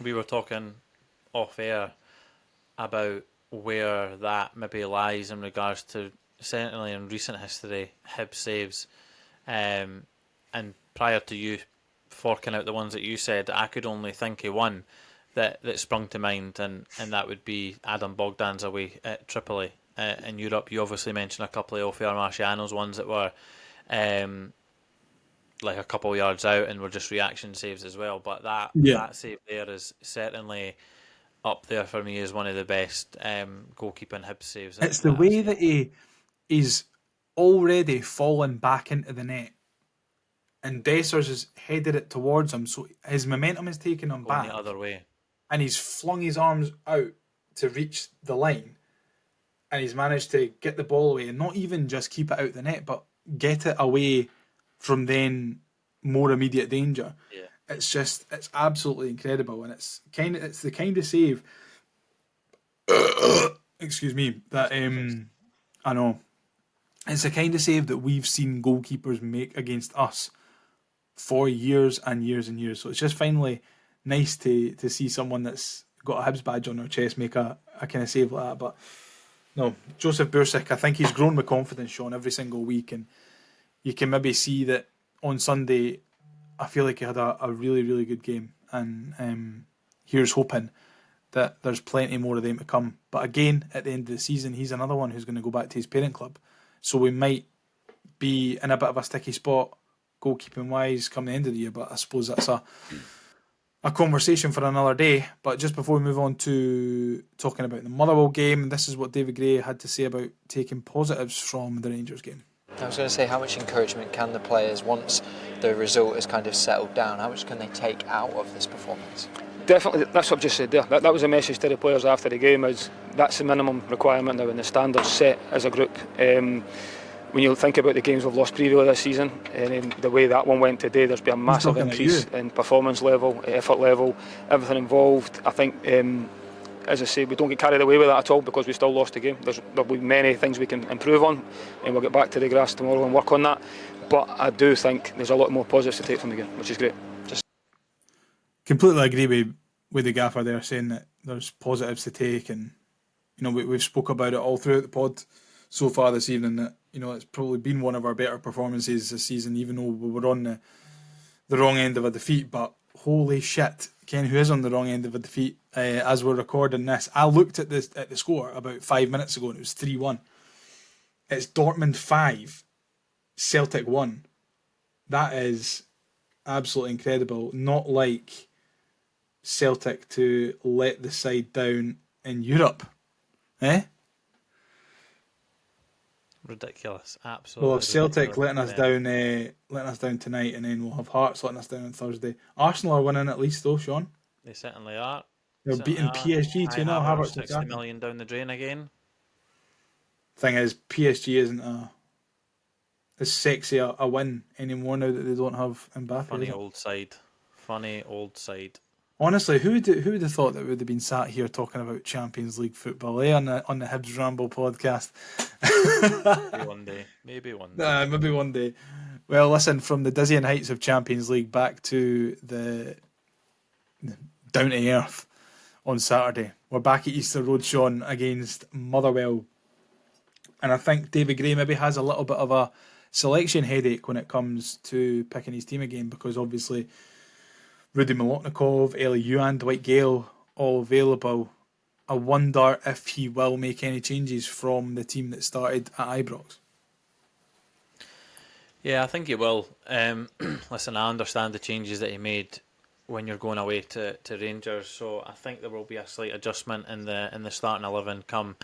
We were talking off air about where that maybe lies in regards to, certainly in recent history, Hibs saves. And prior to you forking out the ones that you said, I could only think of one that sprung to mind, and that would be Adam Bogdan's away at Tripoli in Europe. You obviously mentioned a couple of Ophir Marciano's ones that were like a couple of yards out and were just reaction saves as well. But that save there is certainly up there for me as one of the best goalkeeping Hibs saves. It's the way that he's already fallen back into the net, and Dessers has headed it towards him, so his momentum is taking him going back the other way, and he's flung his arms out to reach the line, and he's managed to get the ball away and not even just keep it out the net, but get it away from then more immediate danger. Yeah. It's absolutely incredible, and it's the kind of save excuse me, that I know. It's the kind of save that we've seen goalkeepers make against us for years and years and years. So it's just finally nice to see someone that's got a Hibs badge on their chest make a kind of save like that. But no, Joseph Bursic, I think he's grown with confidence, Shaun, every single week, and you can maybe see that on Sunday. I feel like he had a really, really good game, and here's hoping that there's plenty more of them to come. But again, at the end of the season, he's another one who's going to go back to his parent club. So we might be in a bit of a sticky spot, goalkeeping wise, come the end of the year. But I suppose that's a conversation for another day. But just before we move on to talking about the Motherwell game, this is what David Gray had to say about taking positives from the Rangers game. I was going to say, how much encouragement can the players, once the result has kind of settled down, how much can they take out of this performance? Definitely, that's what I've just said there. That was a message to the players after the game, is that's the minimum requirement now, and the standards set as a group. When you think about the games we've lost previously this season, and the way that one went today, there's been a massive increase in performance level, effort level, everything involved. I think, as I say, we don't get carried away with that at all, because we still lost the game. There'll be many things we can improve on, and we'll get back to the grass tomorrow and work on that. But I do think there's a lot more positives to take from the game, which is great. Completely agree with the gaffer there, saying that there's positives to take, and we've spoke about it all throughout the pod so far this evening, that it's probably been one of our better performances this season, even though we were on the wrong end of a defeat. But holy shit, Ken, who is on the wrong end of a defeat as we're recording this? I looked at the score about 5 minutes ago and it was 3-1. It's Dortmund 5, Celtic 1. That is absolutely incredible. Not like Celtic to let the side down in Europe, eh? Ridiculous, absolutely. Well, if Celtic ridiculous. letting us down tonight, and then we'll have Hearts letting us down on Thursday. Arsenal are winning at least, though, Shaun. They certainly are. They're beating PSG 2-0. Havertz 60 million down the drain again. Thing is, PSG isn't as sexy a win anymore now that they don't have Mbappe. Funny old side. Honestly, who would have thought that we would have been sat here talking about Champions League football, on the Hibs Ramble podcast? Maybe one day. Maybe one day. Maybe one day. Well, listen, from the dizzying heights of Champions League back to the down to earth on Saturday. We're back at Easter Road, Shaun, against Motherwell. And I think David Gray maybe has a little bit of a selection headache when it comes to picking his team again, because obviously Rudy Molotnikov, Eli Yuan, Dwight Gale, all available. I wonder if he will make any changes from the team that started at Ibrox. Yeah, I think he will. Listen, I understand the changes that he made when you're going away to Rangers, so I think there will be a slight adjustment in the starting 11 come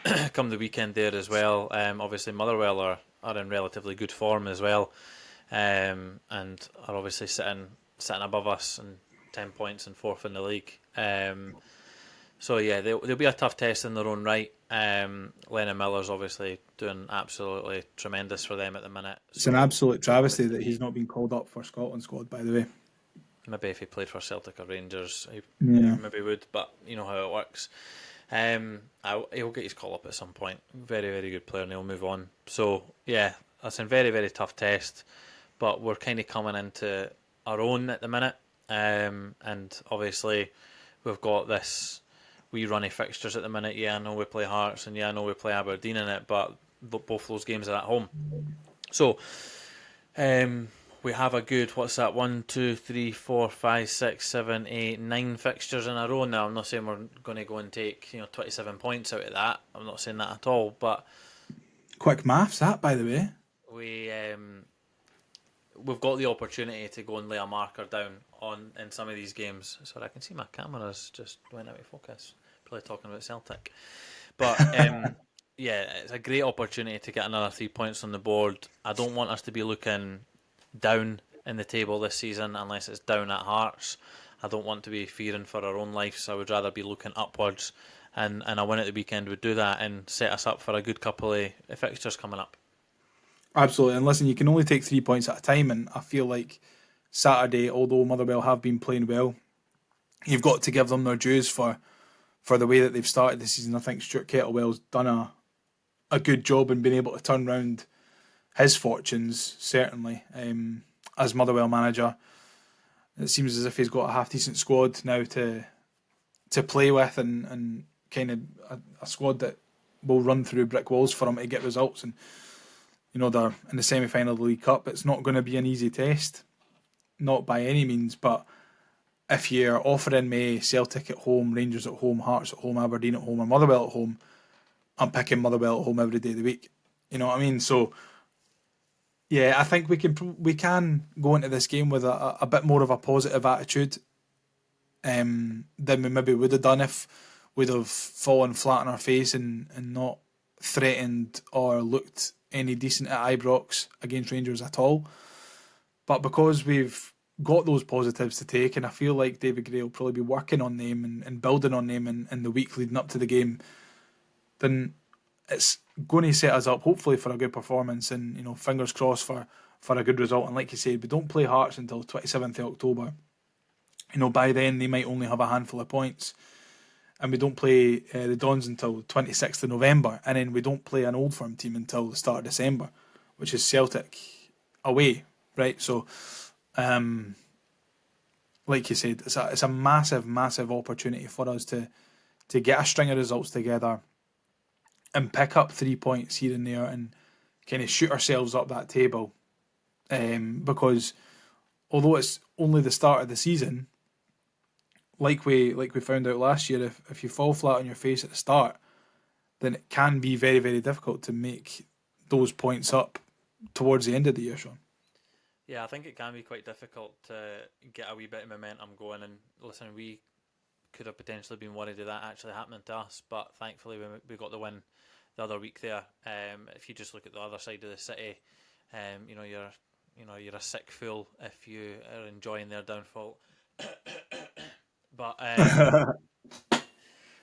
the weekend there as well. Obviously Motherwell are in relatively good form as well, and are obviously sitting above us and 10 points and fourth in the league. So yeah, they'll be a tough test in their own right. Lennon Miller's obviously doing absolutely tremendous for them at the minute. It's an absolute travesty that he's not been called up for Scotland squad, by the way. Maybe if he played for Celtic or Rangers, he Yeah. maybe would, but you know how it works. He'll get his call up at some point. Very, very good player, and he'll move on. So yeah, that's a very, very tough test, but we're kind of coming into our own at the minute, and obviously we've got this wee runny fixtures at the minute. Yeah, I know we play Hearts, and yeah, I know we play Aberdeen in it, but both those games are at home. So we have a good, 1, 2, 3, 4, 5, 6, 7, 8, 9 fixtures in a row now. I'm not saying we're going to go and take 27 points out of that. I'm not saying that at all. But Quick maths, that, by the way. We've got the opportunity to go and lay a marker down in some of these games. Sorry, I can see my camera's just went out of focus. Probably talking about Celtic. But yeah, it's a great opportunity to get another 3 points on the board. I don't want us to be looking down in the table this season unless it's down at Hearts. I don't want to be fearing for our own lives. I would rather be looking upwards, and a win at the weekend would do that and set us up for a good couple of fixtures coming up. Absolutely, and listen, you can only take 3 points at a time, and I feel like Saturday, although Motherwell have been playing well, you've got to give them their dues for the way that they've started the season. I think Stuart Kettlewell's done a good job in being able to turn round his fortunes, certainly, as Motherwell manager. It seems as if he's got a half-decent squad now to play with, and kind of a squad that will run through brick walls for him to get results. And they're in the semi-final of the League Cup. It's not going to be an easy test, not by any means, but if you're offering me Celtic at home, Rangers at home, Hearts at home, Aberdeen at home, or Motherwell at home, I'm picking Motherwell at home every day of the week. You know what I mean? So yeah, I think we can go into this game with a bit more of a positive attitude than we maybe would have done if we'd have fallen flat on our face and not threatened or looked any decent at Ibrox against Rangers at all. But because we've got those positives to take, and I feel like David Gray will probably be working on them and building on them in the week leading up to the game, then it's going to set us up hopefully for a good performance, and fingers crossed for a good result. And like you said, we don't play Hearts until 27th of October. By then they might only have a handful of points, and we don't play the Dons until 26th of November, and then we don't play an Old Firm team until the start of December, which is Celtic away, right? So like you said, it's a massive, massive opportunity for us to get a string of results together and pick up 3 points here and there and kind of shoot ourselves up that table. Because although it's only the start of the season, like we found out last year, if you fall flat on your face at the start, then it can be very, very difficult to make those points up towards the end of the year, Shaun. Yeah, I think it can be quite difficult to get a wee bit of momentum going. And listen, we could have potentially been worried of that actually happening to us, but thankfully we got the win the other week there. If you just look at the other side of the city, you're a sick fool if you are enjoying their downfall. But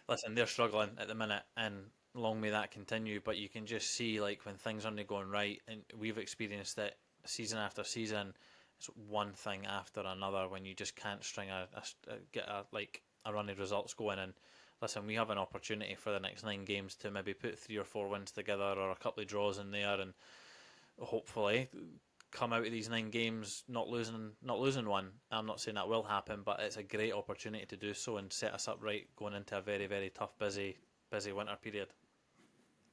listen, they're struggling at the minute, and long may that continue. But you can just see, like, when things aren't going right, and we've experienced it season after season, it's one thing after another when you just can't string get a run of results going. And listen, we have an opportunity for the next 9 games to maybe put 3 or 4 wins together, or a couple of draws in there, and hopefully come out of these 9 games not losing one. I'm not saying that will happen, but it's a great opportunity to do so and set us up right going into a very, very tough, busy winter period.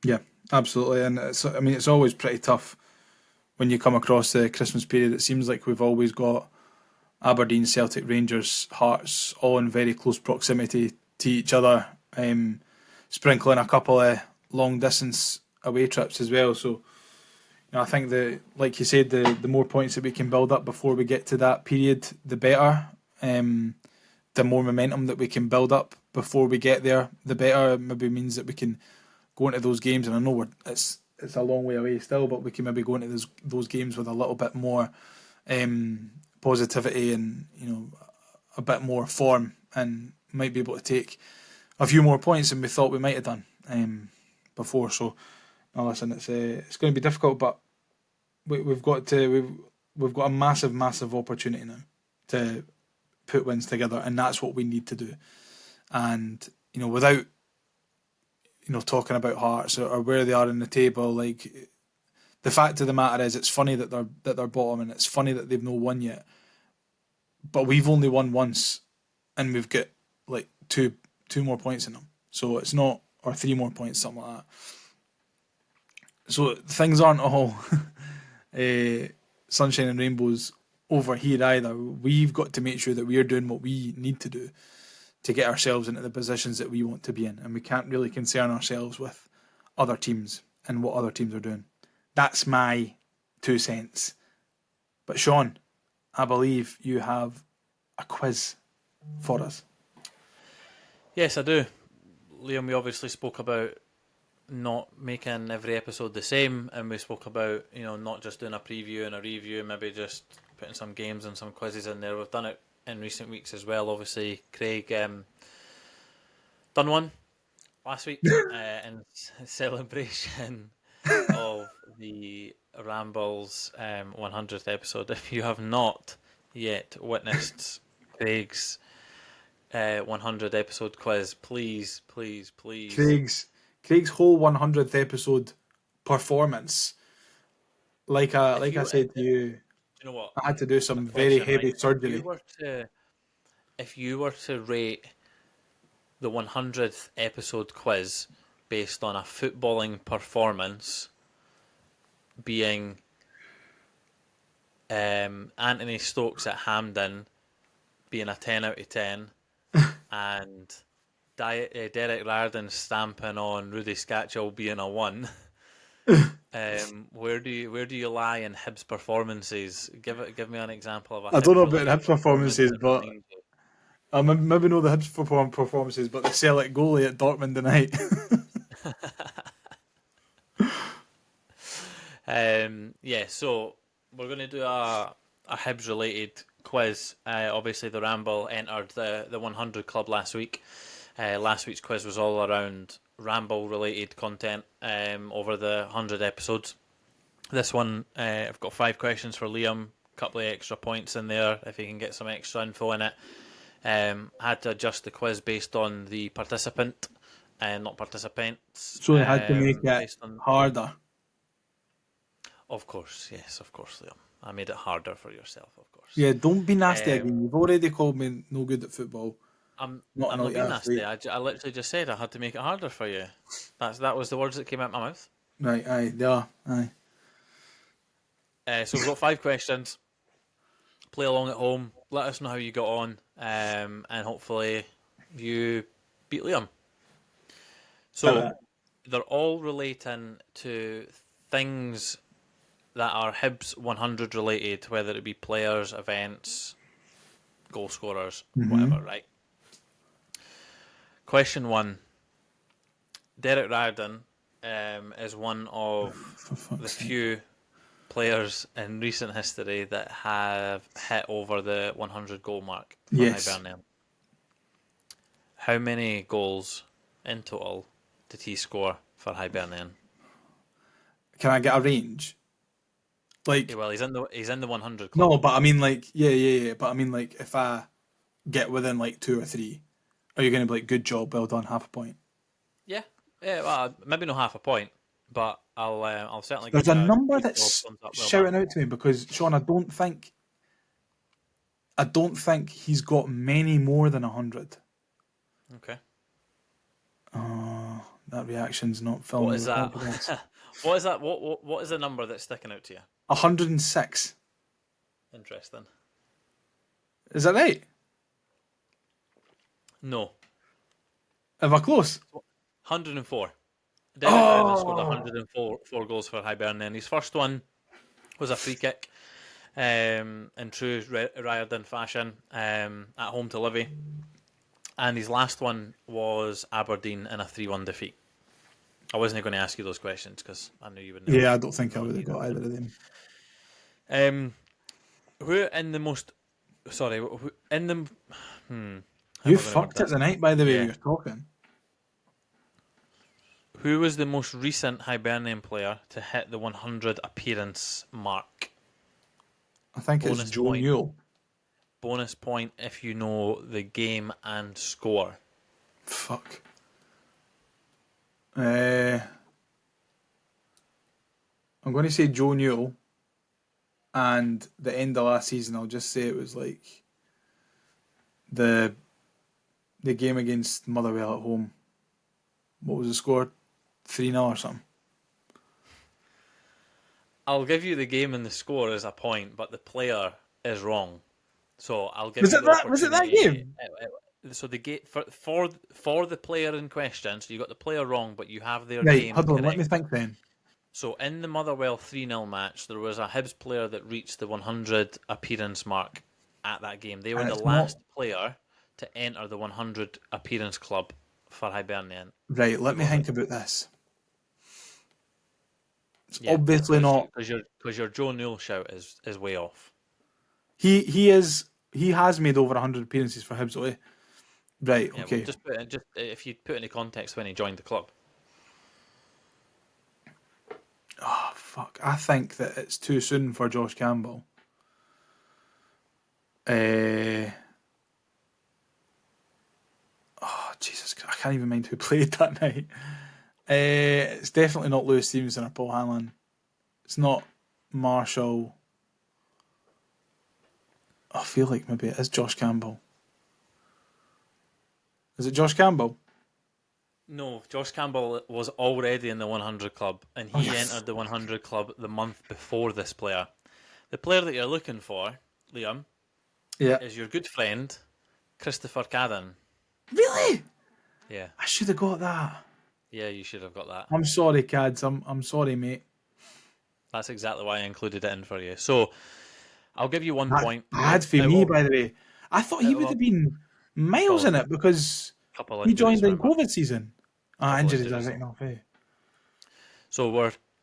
Yeah, absolutely. And it's always pretty tough when you come across the Christmas period. It seems like we've always got Aberdeen, Celtic, Rangers, Hearts all in very close proximity to each other, sprinkling a couple of long distance away trips as well. So I think like you said, the more points that we can build up before we get to that period, the better. The more momentum that we can build up before we get there, the better. It maybe means that we can go into those games, and I know it's a long way away still, but we can maybe go into those games with a little bit more positivity and a bit more form, and might be able to take a few more points than we thought we might have done before. So, no, listen, it's going to be difficult, but we've got a massive opportunity now to put wins together, and that's what we need to do. And without talking about Hearts or where they are in the table, like, the fact of the matter is, it's funny that they're bottom, and it's funny that they've not won yet. But we've only won once, and we've got like two more points in them. So it's not, or 3 more points, something like that. So things aren't all sunshine and rainbows over here either. We've got to make sure that we are doing what we need to do to get ourselves into the positions that we want to be in, and we can't really concern ourselves with other teams and what other teams are doing. That's my 2 cents. But Shaun, I believe you have a quiz for us. Yes, I do. Liam, we obviously spoke about not making every episode the same, and we spoke about not just doing a preview and a review, maybe just putting some games and some quizzes in there. We've done it in recent weeks as well. Obviously, Craig done one last week in celebration of the Ramble's 100th episode. If you have not yet witnessed Craig's 100 episode quiz, please. Craig's whole 100th episode performance, like I said to you, you know what? I had to do some Question, very heavy right? surgery. If you were to rate the 100th episode quiz based on a footballing performance, being Anthony Stokes at Hampden being a 10 out of 10, and Derek Riordan stamping on Rudy Scatchell being a 1. Where do you lie in Hibs performances? Give me an example of a. I don't know about Hibs-related Hibs performances, that but reminds you. I maybe know the Hibs performances, but the Celtic goalie at Dortmund tonight. So we're going to do a Hibs related quiz. Obviously, the Ramble entered the 100 club last week. Last week's quiz was all around Ramble related content over the 100 episodes. This one, I've got 5 questions for Liam, a couple of extra points in there if he can get some extra info in it. Had to adjust the quiz based on the participant and not participants. So they had to make it harder. Of course, yes, of course, Liam. I made it harder for yourself, of course. Yeah, don't be nasty again. You've already called me no good at football. I'm not being nasty. I literally just said I had to make it harder for you. That was the words that came out of my mouth. Right, aye, they are, aye. So we've got 5 questions. Play along at home. Let us know how you got on, and hopefully you beat Liam. So they're all relating to things that are Hibs 100 related, whether it be players, events, goal scorers, whatever, right? Question 1. Derek Riordan is one of the few players in recent history that have hit over the 100 goal mark for Hibernian. How many goals in total did he score for Hibernian? Can I get a range? Like, Yeah, well, he's in the 100 club. no, but I mean, like, yeah. But I mean, like, if I get within like 2 or 3, are you going to be like, good job, well done, half a point? Yeah, yeah. Well, maybe not half a point, but I'll certainly give There's you a a number good job, that's thumbs up, well done. shouting out to me because Shaun, I don't think he's got many more than 100. Okay. Oh, that reaction's not filling What me is with that? confidence. What is that? What is the number that's sticking out to you? 106. Interesting. Is that right? No, Am I close? 104. Derek Brown scored Oh, 104 goals for Hibernian. His first one was a free kick, in true Riordan fashion, at home to Livy, and his last one was Aberdeen in a 3-1 defeat. I wasn't going to ask you those questions because I knew you would never yeah, I don't think I know would have either got of either them. of them. Who in the most? Sorry, who in the? How You am I going to word fucked it this? tonight, by the way, Yeah. you're talking. Who was the most recent Hibernian player to hit the 100 appearance mark? I think it's Bonus Joe point. Newell. Bonus point if you know the game and score. Fuck. I'm going to say Joe Newell, and the end of last season, I'll just say it was like the game against Motherwell at home. What was the score? 3-0 or something. I'll give you the game and the score as a point, but the player is wrong. So I'll give Was you it the that? Was it that opportunity. game? So the game for the player in question. So you got the player wrong, but you have their Right, game hold on. Let me correct. think then. So in the Motherwell 3-0 match, there was a Hibs player that reached the 100 appearance mark at that game. They were And the it's not last player to enter the 100 appearance club for Hibernian. right. Let Who me was it? think about this. It's Yeah, obviously not. because your Joe Newell shout is way off. He is. He has made over 100 appearances for Hibs. Eh? Right. Yeah, well, Okay. just if you put any context when he joined the club. Oh fuck. I think that it's too soon for Josh Campbell. Oh Jesus! I can't even mind who played that night. It's definitely not Lewis Stevenson or Paul Hanlon. It's not Marshall. I feel like maybe it is Josh Campbell. Is it Josh Campbell? No, Josh Campbell was already in the 100 club, and Oh, he entered the 100 club the month before this player. The player that you're looking for, Liam, Yeah. is your good friend, Christopher Cadden. Really? Yeah, I should have got that. yeah, you should have got that. I'm sorry, Cads. I'm sorry, mate. That's exactly why I included it in for you. So I'll give you 1 point. Bad for me, by the way. I thought he would have been miles Well, in it because couple he injuries, joined in remember? COVID season. Couple Injuries are injuries. written off, eh? So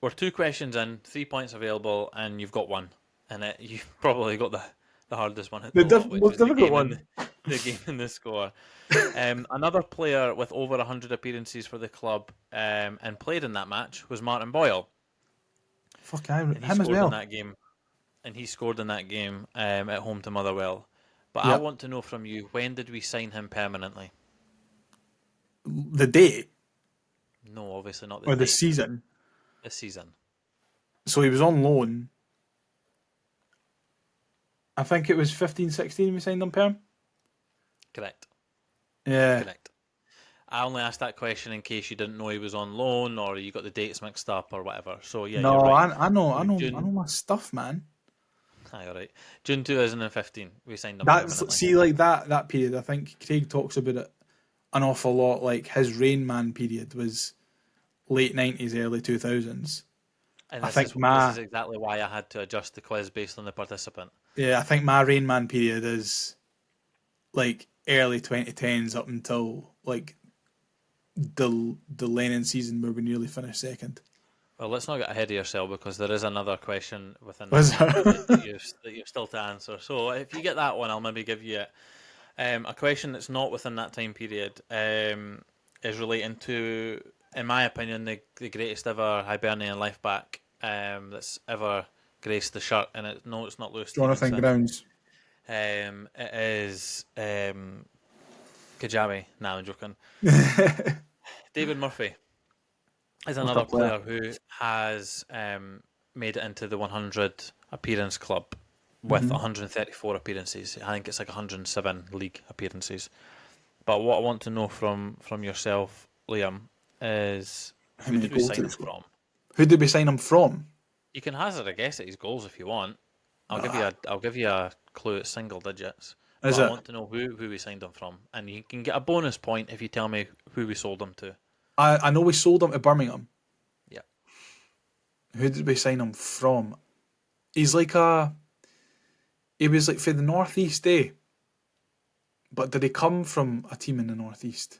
we're 2 questions in, 3 points available, and you've got one. And you've probably got the hardest one at the lot, which Most is the difficult game one. the game and the score. Another player with over 100 appearances for the club, and played in that match was Martin Boyle, Fuck, and he him as scored in well. that game. At home to Motherwell. But I Yep. want to know from you, when did we sign him permanently? The date No, obviously not the or the date. season. This season. So he was on loan. I think it was 15-16 we signed him perm. Correct. Yeah. Correct. I only asked that question in case you didn't know he was on loan or you got the dates mixed up or whatever. So yeah, you're No, right. I know, I know, I know June. my stuff, man. Aye, all right. June 2015, we signed him That's permanently. see, like that period. I think Craig talks about it an awful lot. Like his Rain Man period was late 90s, early 2000s. And I this think is exactly why I had to adjust the quiz based on the participant. I think my Rain Man period is like early 2010s up until like the Lennon season where we nearly finished second. Well, let's not get ahead of yourself because there is another question within Was that there? that you're still to answer. So if you get that one, I'll maybe give you it. A question that's not within that time period is relating to, in my opinion, the greatest ever Hibernian left back that's ever grace the shirt, and it's not Lewis Jonathan Stevenson. Grounds. It is Kajabi. No, I'm joking. David Murphy is another player who has made it into the 100 appearance club with 134 appearances. I think it's like 107 league appearances. But what I want to know from yourself, Liam, is who did we sign him from? Who did we sign him from? You can hazard a guess at his goals if you want. I'll give you a clue. It's single digits. Is but it? I want to know who we signed him from, and you can get a bonus point if you tell me who we sold him to. I know we sold him to Birmingham. Yeah. Who did we sign him from? He was like for the North East, eh? But did he come from a team in the North East?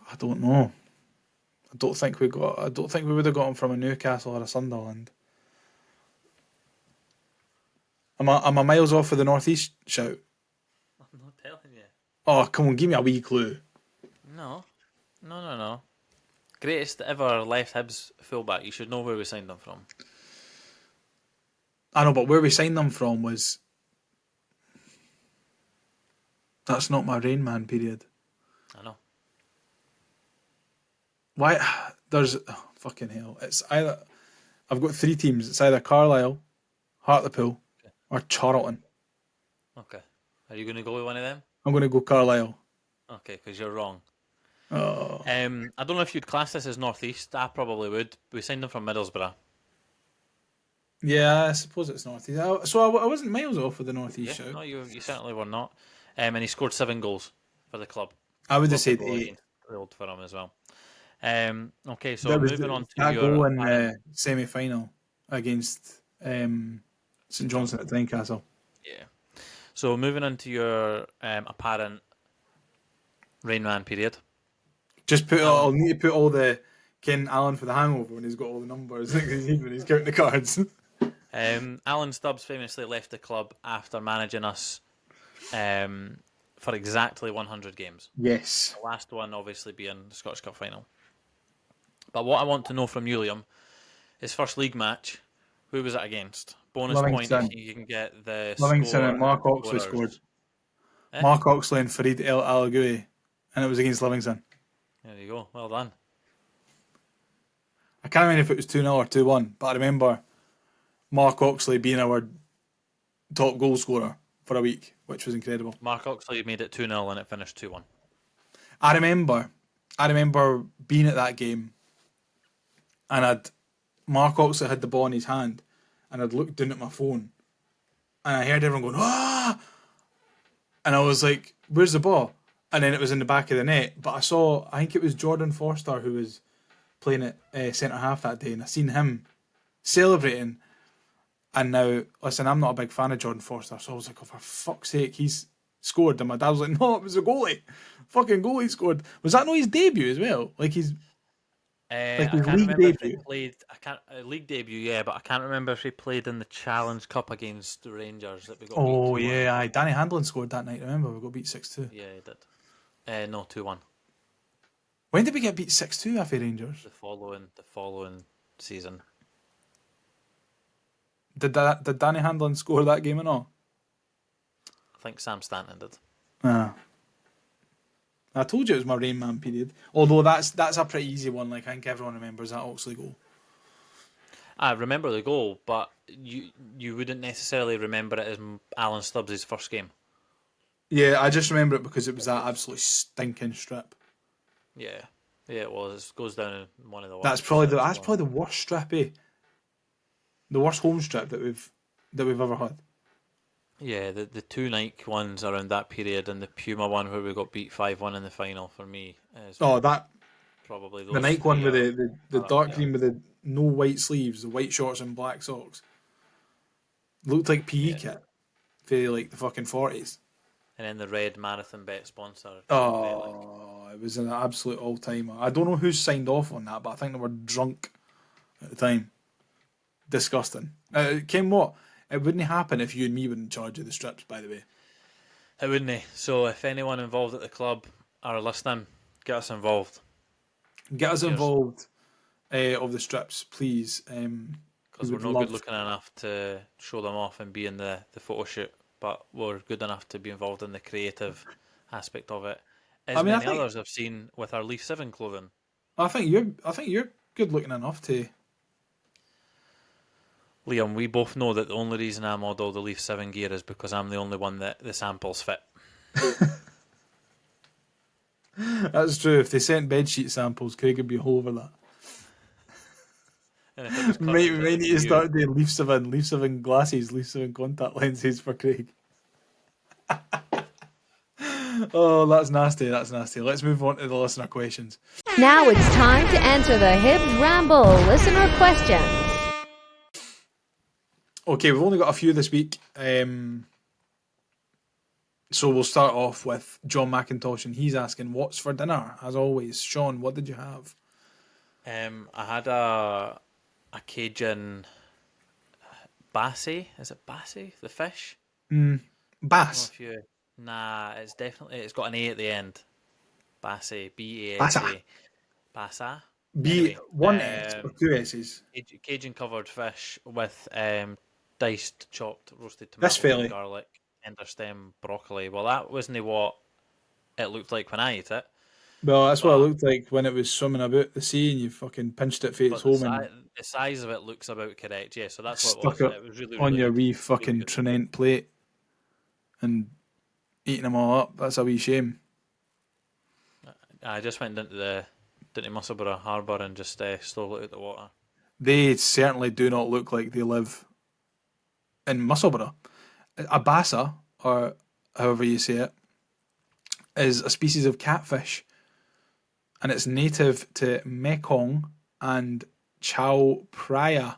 I don't know. I don't think we would have got him from a Newcastle or a Sunderland. Am I miles off of the North East shout? I'm not telling you. Oh, come on, give me a wee clue. No. Greatest ever left Hibs fullback. You should know where we signed him from. I know, but where we signed them from was... That's not my Rain Man period. I know. Why? There's... Oh, fucking hell. It's either... I've got 3 teams. It's either Carlisle, Hartlepool, or Charlton. Okay. Are you going to go with one of them? I'm going to go Carlisle. Okay, because you're wrong. Oh. I don't know if you'd class this as North East. I probably would. We signed him from Middlesbrough. Yeah, I suppose it's North East. So I wasn't miles off of the North East shout. No, you certainly were not. And he scored 7 goals for the club. I would have said 8. Old for him as well. Okay, so That was moving on to that your goal in the semi-final against St Johnstone at Tynecastle. Yeah. So moving on to your apparent Rain Man period. Just I'll need to put all the Ken Allen for the Hangover when he's got all the numbers when he's counting the cards. Alan Stubbs famously left the club after managing us for exactly 100 games. Yes. The last one obviously being the Scottish Cup final. But what I want to know from you, Liam, his first league match, who was it against? Bonus Livingston. point if you can get the Livingston score and Mark Oxley scorers. scored. Mark Oxley and Farid El Alagoui, and it was against Livingston. There you go. Well done. I can't remember if it was 2-0 or 2-1, but I remember Mark Oxley being our top goal scorer for a week, which was incredible. Mark Oxley made it 2-0 and it finished 2-1. I remember being at that game, and Mark Oxley had the ball in his hand, and I'd looked down at my phone, and I heard everyone going, "Ah!" And I was like, "Where's the ball?" And then it was in the back of the net. But I think it was Jordan Forster who was playing at centre half that day, and I seen him celebrating. And now, listen, I'm not a big fan of Jordan Forster, so I was like, oh, for fuck's sake, he's scored. And my dad was like, no, it was a goalie. Fucking goalie scored. Was that not his debut as well? Like his his league debut? League debut, yeah, but I can't remember if he played in the Challenge Cup against the Rangers that we got. Oh beat 2-1. yeah, Danny Handlin scored that night. Remember, we got beat 6-2. Yeah, he did. No, 2-1. When did we get beat 6-2 after Rangers? The following season. Did Danny Handlin score that game or not? I think Sam Stanton did. I told you it was my Rain Man period. Although that's a pretty easy one. Like I think everyone remembers that Oxley goal. I remember the goal, but you wouldn't necessarily remember it as Alan Stubbs' first game. Yeah, I just remember it because it was that absolutely stinking strip. Yeah, it was. It goes down in one of the worst. That's probably the worst strip, eh? The worst home strip that we've ever had. Yeah, the 2 Nike ones around that period and the Puma one where we got beat 5-1 in the final for me. That probably those the Nike one with the dark green with the no white sleeves, the white shorts and black socks. Looked like PE kit for like the fucking 40s. And then the red Marathon Bet sponsor. It was an absolute all-timer. I don't know who signed off on that, but I think they were drunk at the time. Disgusting. Ken, what? It wouldn't happen if you and me were in charge of the strips, by the way. It wouldn't. So if anyone involved at the club are listening, get us involved. Get us Cheers. involved of the strips, please. Because we we're would not love. good looking enough to show them off and be in the photo shoot, but we're good enough to be involved in the creative aspect of it. As I mean, many others I've seen with our Leaf 7 clothing. I think you're good looking enough to. Liam, we both know that the only reason I model the Leaf 7 gear is because I'm the only one that the samples fit. That's true. If they sent bedsheet samples, Craig would be all over that. And if it was cut We out might to need to you, start doing Leaf 7 glasses, Leaf 7 contact lenses for Craig. Oh, that's nasty. That's nasty. Let's move on to the listener questions. Now it's time to answer the Hibs Ramble listener questions. Okay, we've only got a few this week. So we'll start off with John McIntosh, and he's asking, what's for dinner? As always, Shaun, what did you have? I had a Cajun bassie. Is it bassie? The fish? Bass. Nah, it's got an A at the end. Bassie, Bassa. B-A-S-A. Bassa. B, one S or two S's? Cajun covered fish with diced, chopped, roasted This tomatoes, fairly. and garlic, tender stem, broccoli. Well, that wasn't what it looked like when I ate it. Well, that's what it looked like when it was swimming about the sea and you fucking pinched it for its But home and the size of it looks about correct, yeah. So that's what it stuck was. it It was really, on really your good. wee Really fucking good. Trinent plate and eating them all up. That's a wee shame. I just went into Musselburgh Harbour and just stole it out the water. They certainly do not look like they live in Musselburgh. A bassa, or however you say it, is a species of catfish, and it's native to Mekong and Chao Phraya,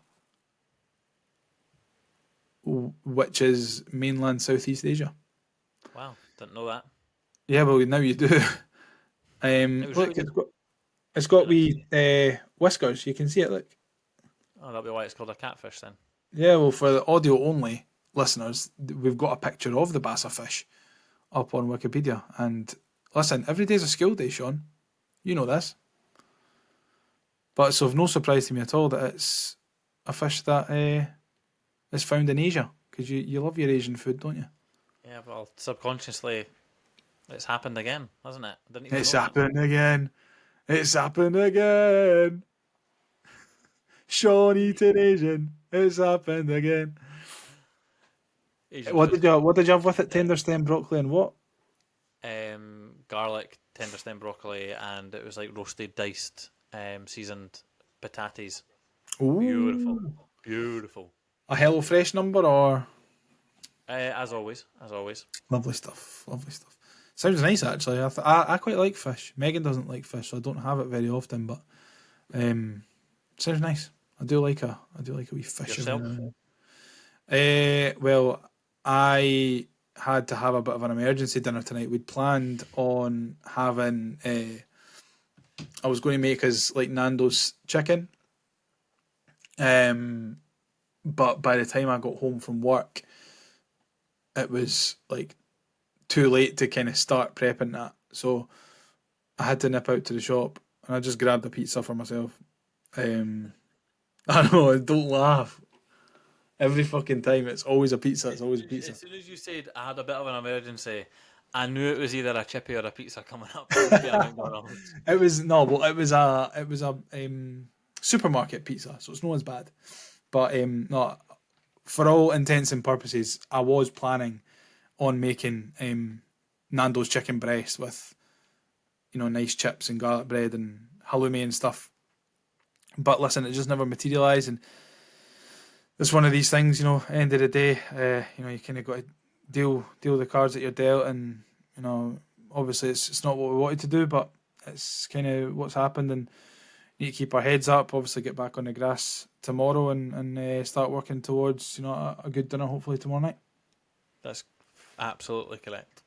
which is mainland Southeast Asia. Wow, didn't know that. Yeah, well, now you do. was Look, really it's got wee whiskers. You can see it. Look. Oh, that'll be why it's called a catfish then. Yeah, well, for the audio only listeners, we've got a picture of the bassa fish up on Wikipedia. And listen, every day's a school day, Shaun. You know this. But it's of no surprise to me at all that it's a fish that is found in Asia, because you love your Asian food, don't you? Yeah, well, subconsciously, it's happened again, hasn't it? I didn't even It's know that. happened again. It's happened again. Shaun eating Asian. It's happened again. Asian What food. did you have with it? Tender stem broccoli and what? Garlic, tender stem broccoli, and it was like roasted, diced, seasoned patates. Ooh. Beautiful. A HelloFresh number or? As always. Lovely stuff. Sounds nice, actually. I quite like fish. Megan doesn't like fish, so I don't have it very often. But sounds nice. I do like a wee fish. Yourself? Well, I had to have a bit of an emergency dinner tonight. We'd planned on having. I was going to make us like Nando's chicken. But by the time I got home from work, it was like too late to kind of start prepping that. So I had to nip out to the shop and I just grabbed a pizza for myself. I know, don't laugh. Every fucking time, it's always a pizza. It's always a pizza. As soon as you said I had a bit of an emergency, I knew it was either a chippy or a pizza coming up. It was a supermarket pizza, so it's not as bad. But no, for all intents and purposes, I was planning on making Nando's chicken breast with, nice chips and garlic bread and halloumi and stuff. But listen, it just never materialised, and it's one of these things. End of the day, you kind of got to deal the cards that you're dealt, and obviously it's not what we wanted to do, but it's kind of what's happened, and need to keep our heads up. Obviously, get back on the grass tomorrow and start working towards a good dinner hopefully tomorrow night. That's absolutely correct.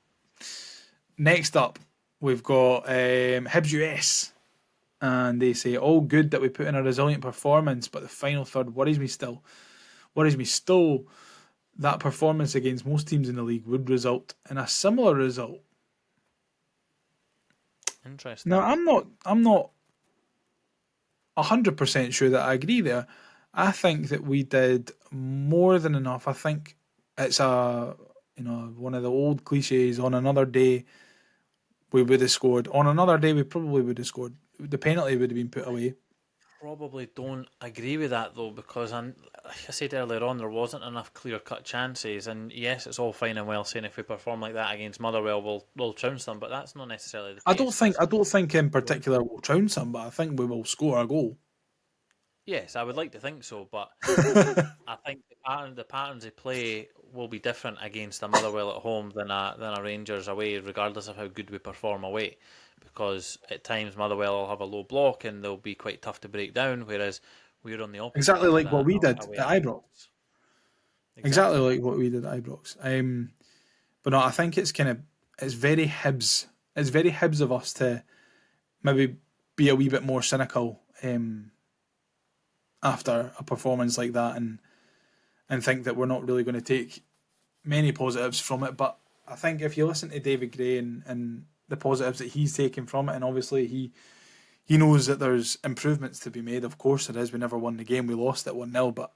Next up, we've got Hibs US, and they say all good that we put in a resilient performance, but the final third worries me still. That performance against most teams in the league would result in a similar result. Interesting. Now, I'm not 100% sure that I agree there. I think that we did more than enough. I think it's one of the old cliches. On another day, we would have scored. On another day, we probably would have scored. The penalty would have been put away. Probably don't agree with that though, because like I said earlier on, there wasn't enough clear-cut chances. And yes, it's all fine and well saying if we perform like that against Motherwell, we'll trounce them, but that's not necessarily the case. I don't think in particular we'll trounce them, but I think we will score a goal. Yes, I would like to think so, but I think the patterns they play will be different against a Motherwell at home than a Rangers away, regardless of how good we perform away. Because at times Motherwell will have a low block and they'll be quite tough to break down, whereas we're on the opposite. Exactly like what we did at Ibrox. Exactly like what we did at Ibrox. But no, I think it's very Hibs. It's very Hibs of us to maybe be a wee bit more cynical after a performance like that and think that we're not really going to take many positives from it. But I think if you listen to David Gray and the positives that he's taken from it, and obviously he knows that there's improvements to be made. Of course there is. We never won the game. We lost it 1-0, but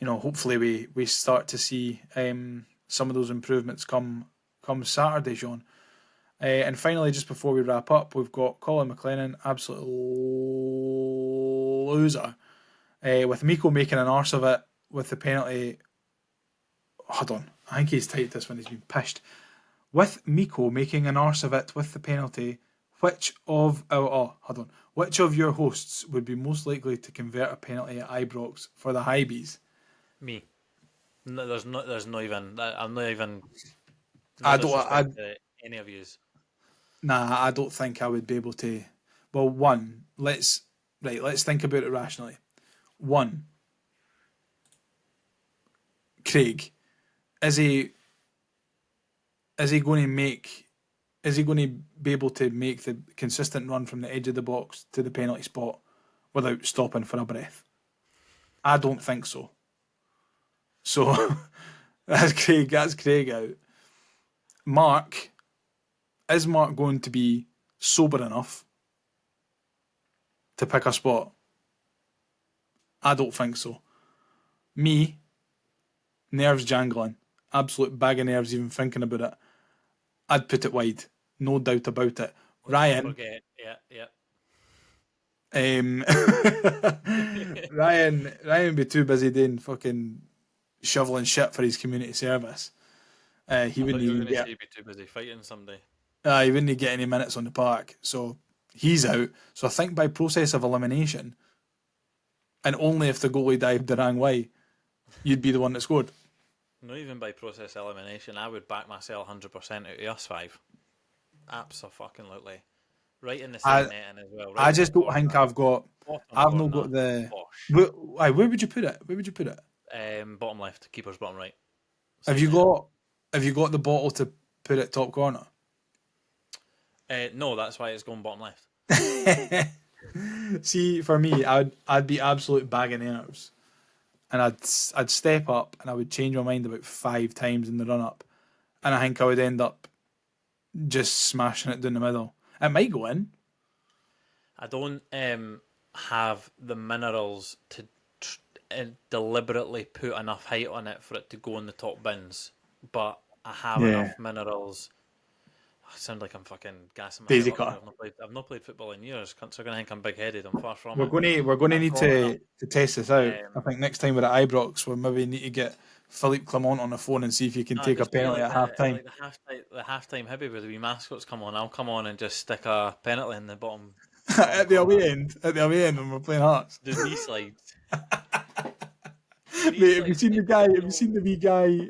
hopefully we start to see some of those improvements come Saturday, Shaun. And finally, just before we wrap up, we've got Colin McLennan, absolute loser, with Myko making an arse of it with the penalty. Hold on, I think he's typed this when he's been pished. With Myko making an arse of it with the penalty, which of your hosts would be most likely to convert a penalty at Ibrox for the Hibs? Me. No, there's not even. I'm not even. Any of yous. Nah, I don't think I would be able to. Well, let's think about it rationally. One, Craig, is he going to be able to make the consistent run from the edge of the box to the penalty spot without stopping for a breath? I don't think so. So that's Craig out. Mark, is Mark going to be sober enough to pick a spot? I don't think so. Me, nerves jangling, absolute bag of nerves even thinking about it. I'd put it wide, no doubt about it. Ryan, Ryan would be too busy doing fucking shoveling shit for his community service. He wouldn't even be too busy fighting somebody. He wouldn't get any minutes on the park, so he's out. So I think by process of elimination, and only if the goalie dived the wrong way, you'd be the one that scored. Not even by process elimination. I would back myself 100% out of us five. Absolutely. Right in the same netting as well. Right, I just don't think I've not got the. Where would you put it? Bottom left, keeper's bottom right. Have you got the bottle to put it top corner? No, that's why it's going bottom left. See, for me, I'd be absolute bag of nerves, and I'd step up and I would change my mind about 5 times in the run up, and I think I would end up just smashing it down the middle. It might go in. I don't have the minerals to deliberately put enough height on it for it to go in the top bins, but I have enough minerals. I sound like I'm fucking gassing myself. I've not played football in years. Cunts are going to think I'm big-headed. I'm far from it. We're going to need to test this out. I think next time we're at Ibrox, we'll maybe need to get Philippe Clement on the phone and see if he can take a penalty at half-time. Like the half-time Hibby where the wee mascots come on. I'll come on and just stick a penalty in the bottom. At the away end when we're playing Hearts. The knee slides. Mate, have you seen the guy? Have you seen the wee guy?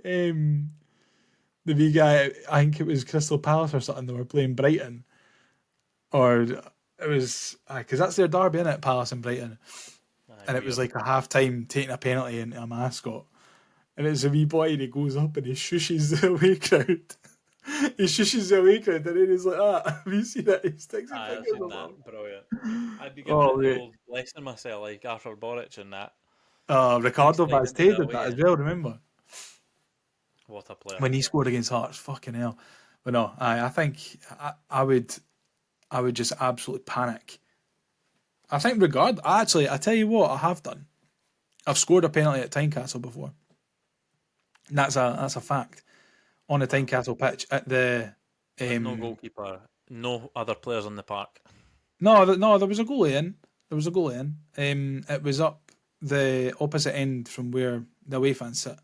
The wee guy, I think it was Crystal Palace or something. They were playing Brighton, or it was because that's their derby, isn't it? Palace and Brighton, and it was like a half time taking a penalty into a mascot, and it's a wee boy and he goes up and he shushes the away crowd. He shushes the away crowd and then he's like, have you seen that? He sticks his fingers in that. Brilliant. I'd be giving the old blessing myself like Arthur Boric and that. Ricardo Vazquez did that as well, remember? What a player. When he scored against Hearts, fucking hell. But no, I think I would just absolutely panic I think actually, I tell you what, I have done. I've scored a penalty at Tynecastle before. And that's a fact. On the Tynecastle pitch at the... no goalkeeper, no other players on the park. No, there was a goalie in. It was up the opposite end from where the away fans sit.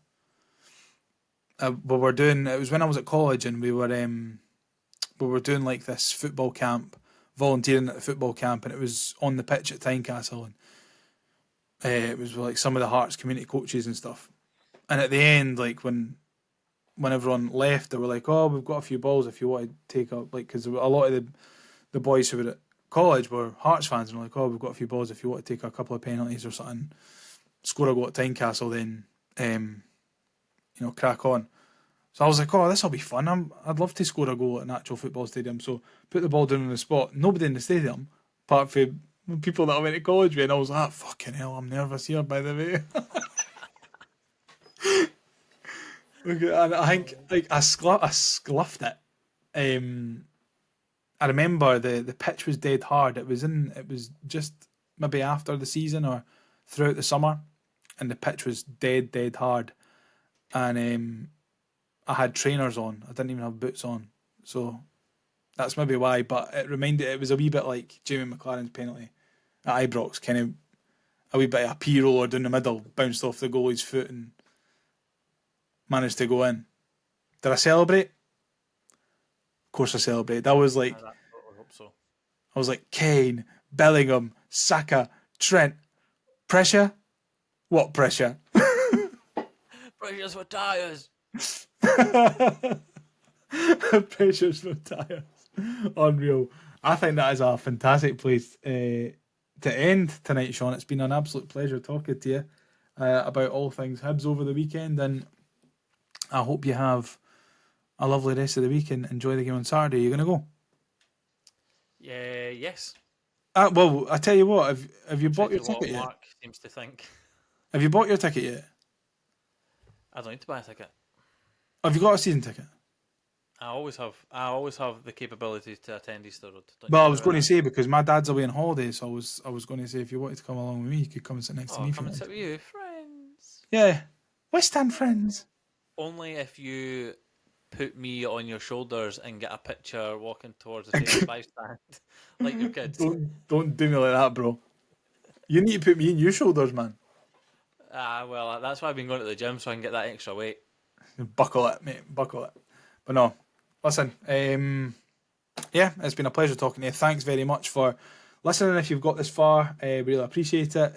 It was when I was at college, and we were doing like this football camp, volunteering at the football camp, and it was on the pitch at Tynecastle, and it was like some of the Hearts community coaches and stuff. And at the end, like when everyone left, they were like, "Oh, we've got a few balls if you want to take up," like, because a lot of the boys who were at college were Hearts fans, and were like, "Oh, we've got a few balls if you want to take a couple of penalties or something, score a goal at Tynecastle, then crack on." So I was like, "Oh, this will be fun. I'd love to score a goal at an actual football stadium." So put the ball down on the spot. Nobody in the stadium, apart from people that I went to college with, and I was like, "Fucking hell, I'm nervous here." By the way. Okay, and I think like I scuffed it. I remember the pitch was dead hard. It was just maybe after the season or throughout the summer, and the pitch was dead hard. And I had trainers on. I didn't even have boots on, so that's maybe why. But it was a wee bit like Jamie McLaren's penalty at Ibrox, kind of a wee bit of a P roller down the middle, bounced off the goalie's foot and managed to go in. Did I celebrate? Of course I celebrated. I was like, I hope so. I was like, Kane, Bellingham, Saka, Trent. Pressure? What pressure? Pressure's for tyres. Pressure's for tyres. Unreal. I think that is a fantastic place to end tonight, Shaun. It's been an absolute pleasure talking to you about all things Hibs over the weekend, and I hope you have a lovely rest of the week and enjoy the game on Saturday. You're going to go? Yeah, yes. Well, I tell you what, have you bought your ticket yet? Mark seems to think. Have you bought your ticket yet? I don't need to buy a ticket. Have you got a season ticket? I always have the capability to attend Easter Road. Well, I was going to say, because my dad's away on holiday, so I was going to say, if you wanted to come along with me, you could come and sit next to me. Come and sit with you, friends. Yeah, West Ham friends. Only if you put me on your shoulders and get a picture walking towards the 75 stand, like your kids. Don't do me like that, bro. You need to put me in your shoulders, man. Well, that's why I've been going to the gym, so I can get that extra weight. Buckle it, mate. Buckle it. But no, listen. Yeah, it's been a pleasure talking to you. Thanks very much for listening. If you've got this far, really appreciate it.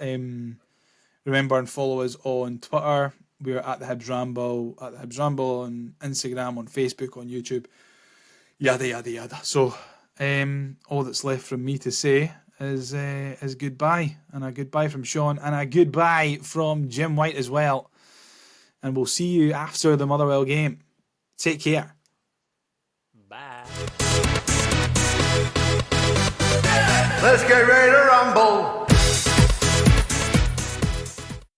Remember and follow us on Twitter. We're at the Hibs Ramble, on Instagram, on Facebook, on YouTube, yada yada yada. So, all that's left from me to say is goodbye, and a goodbye from Shaun, and a goodbye from Jim White as well. And we'll see you after the Motherwell game. Take care. Bye. Let's get ready to rumble.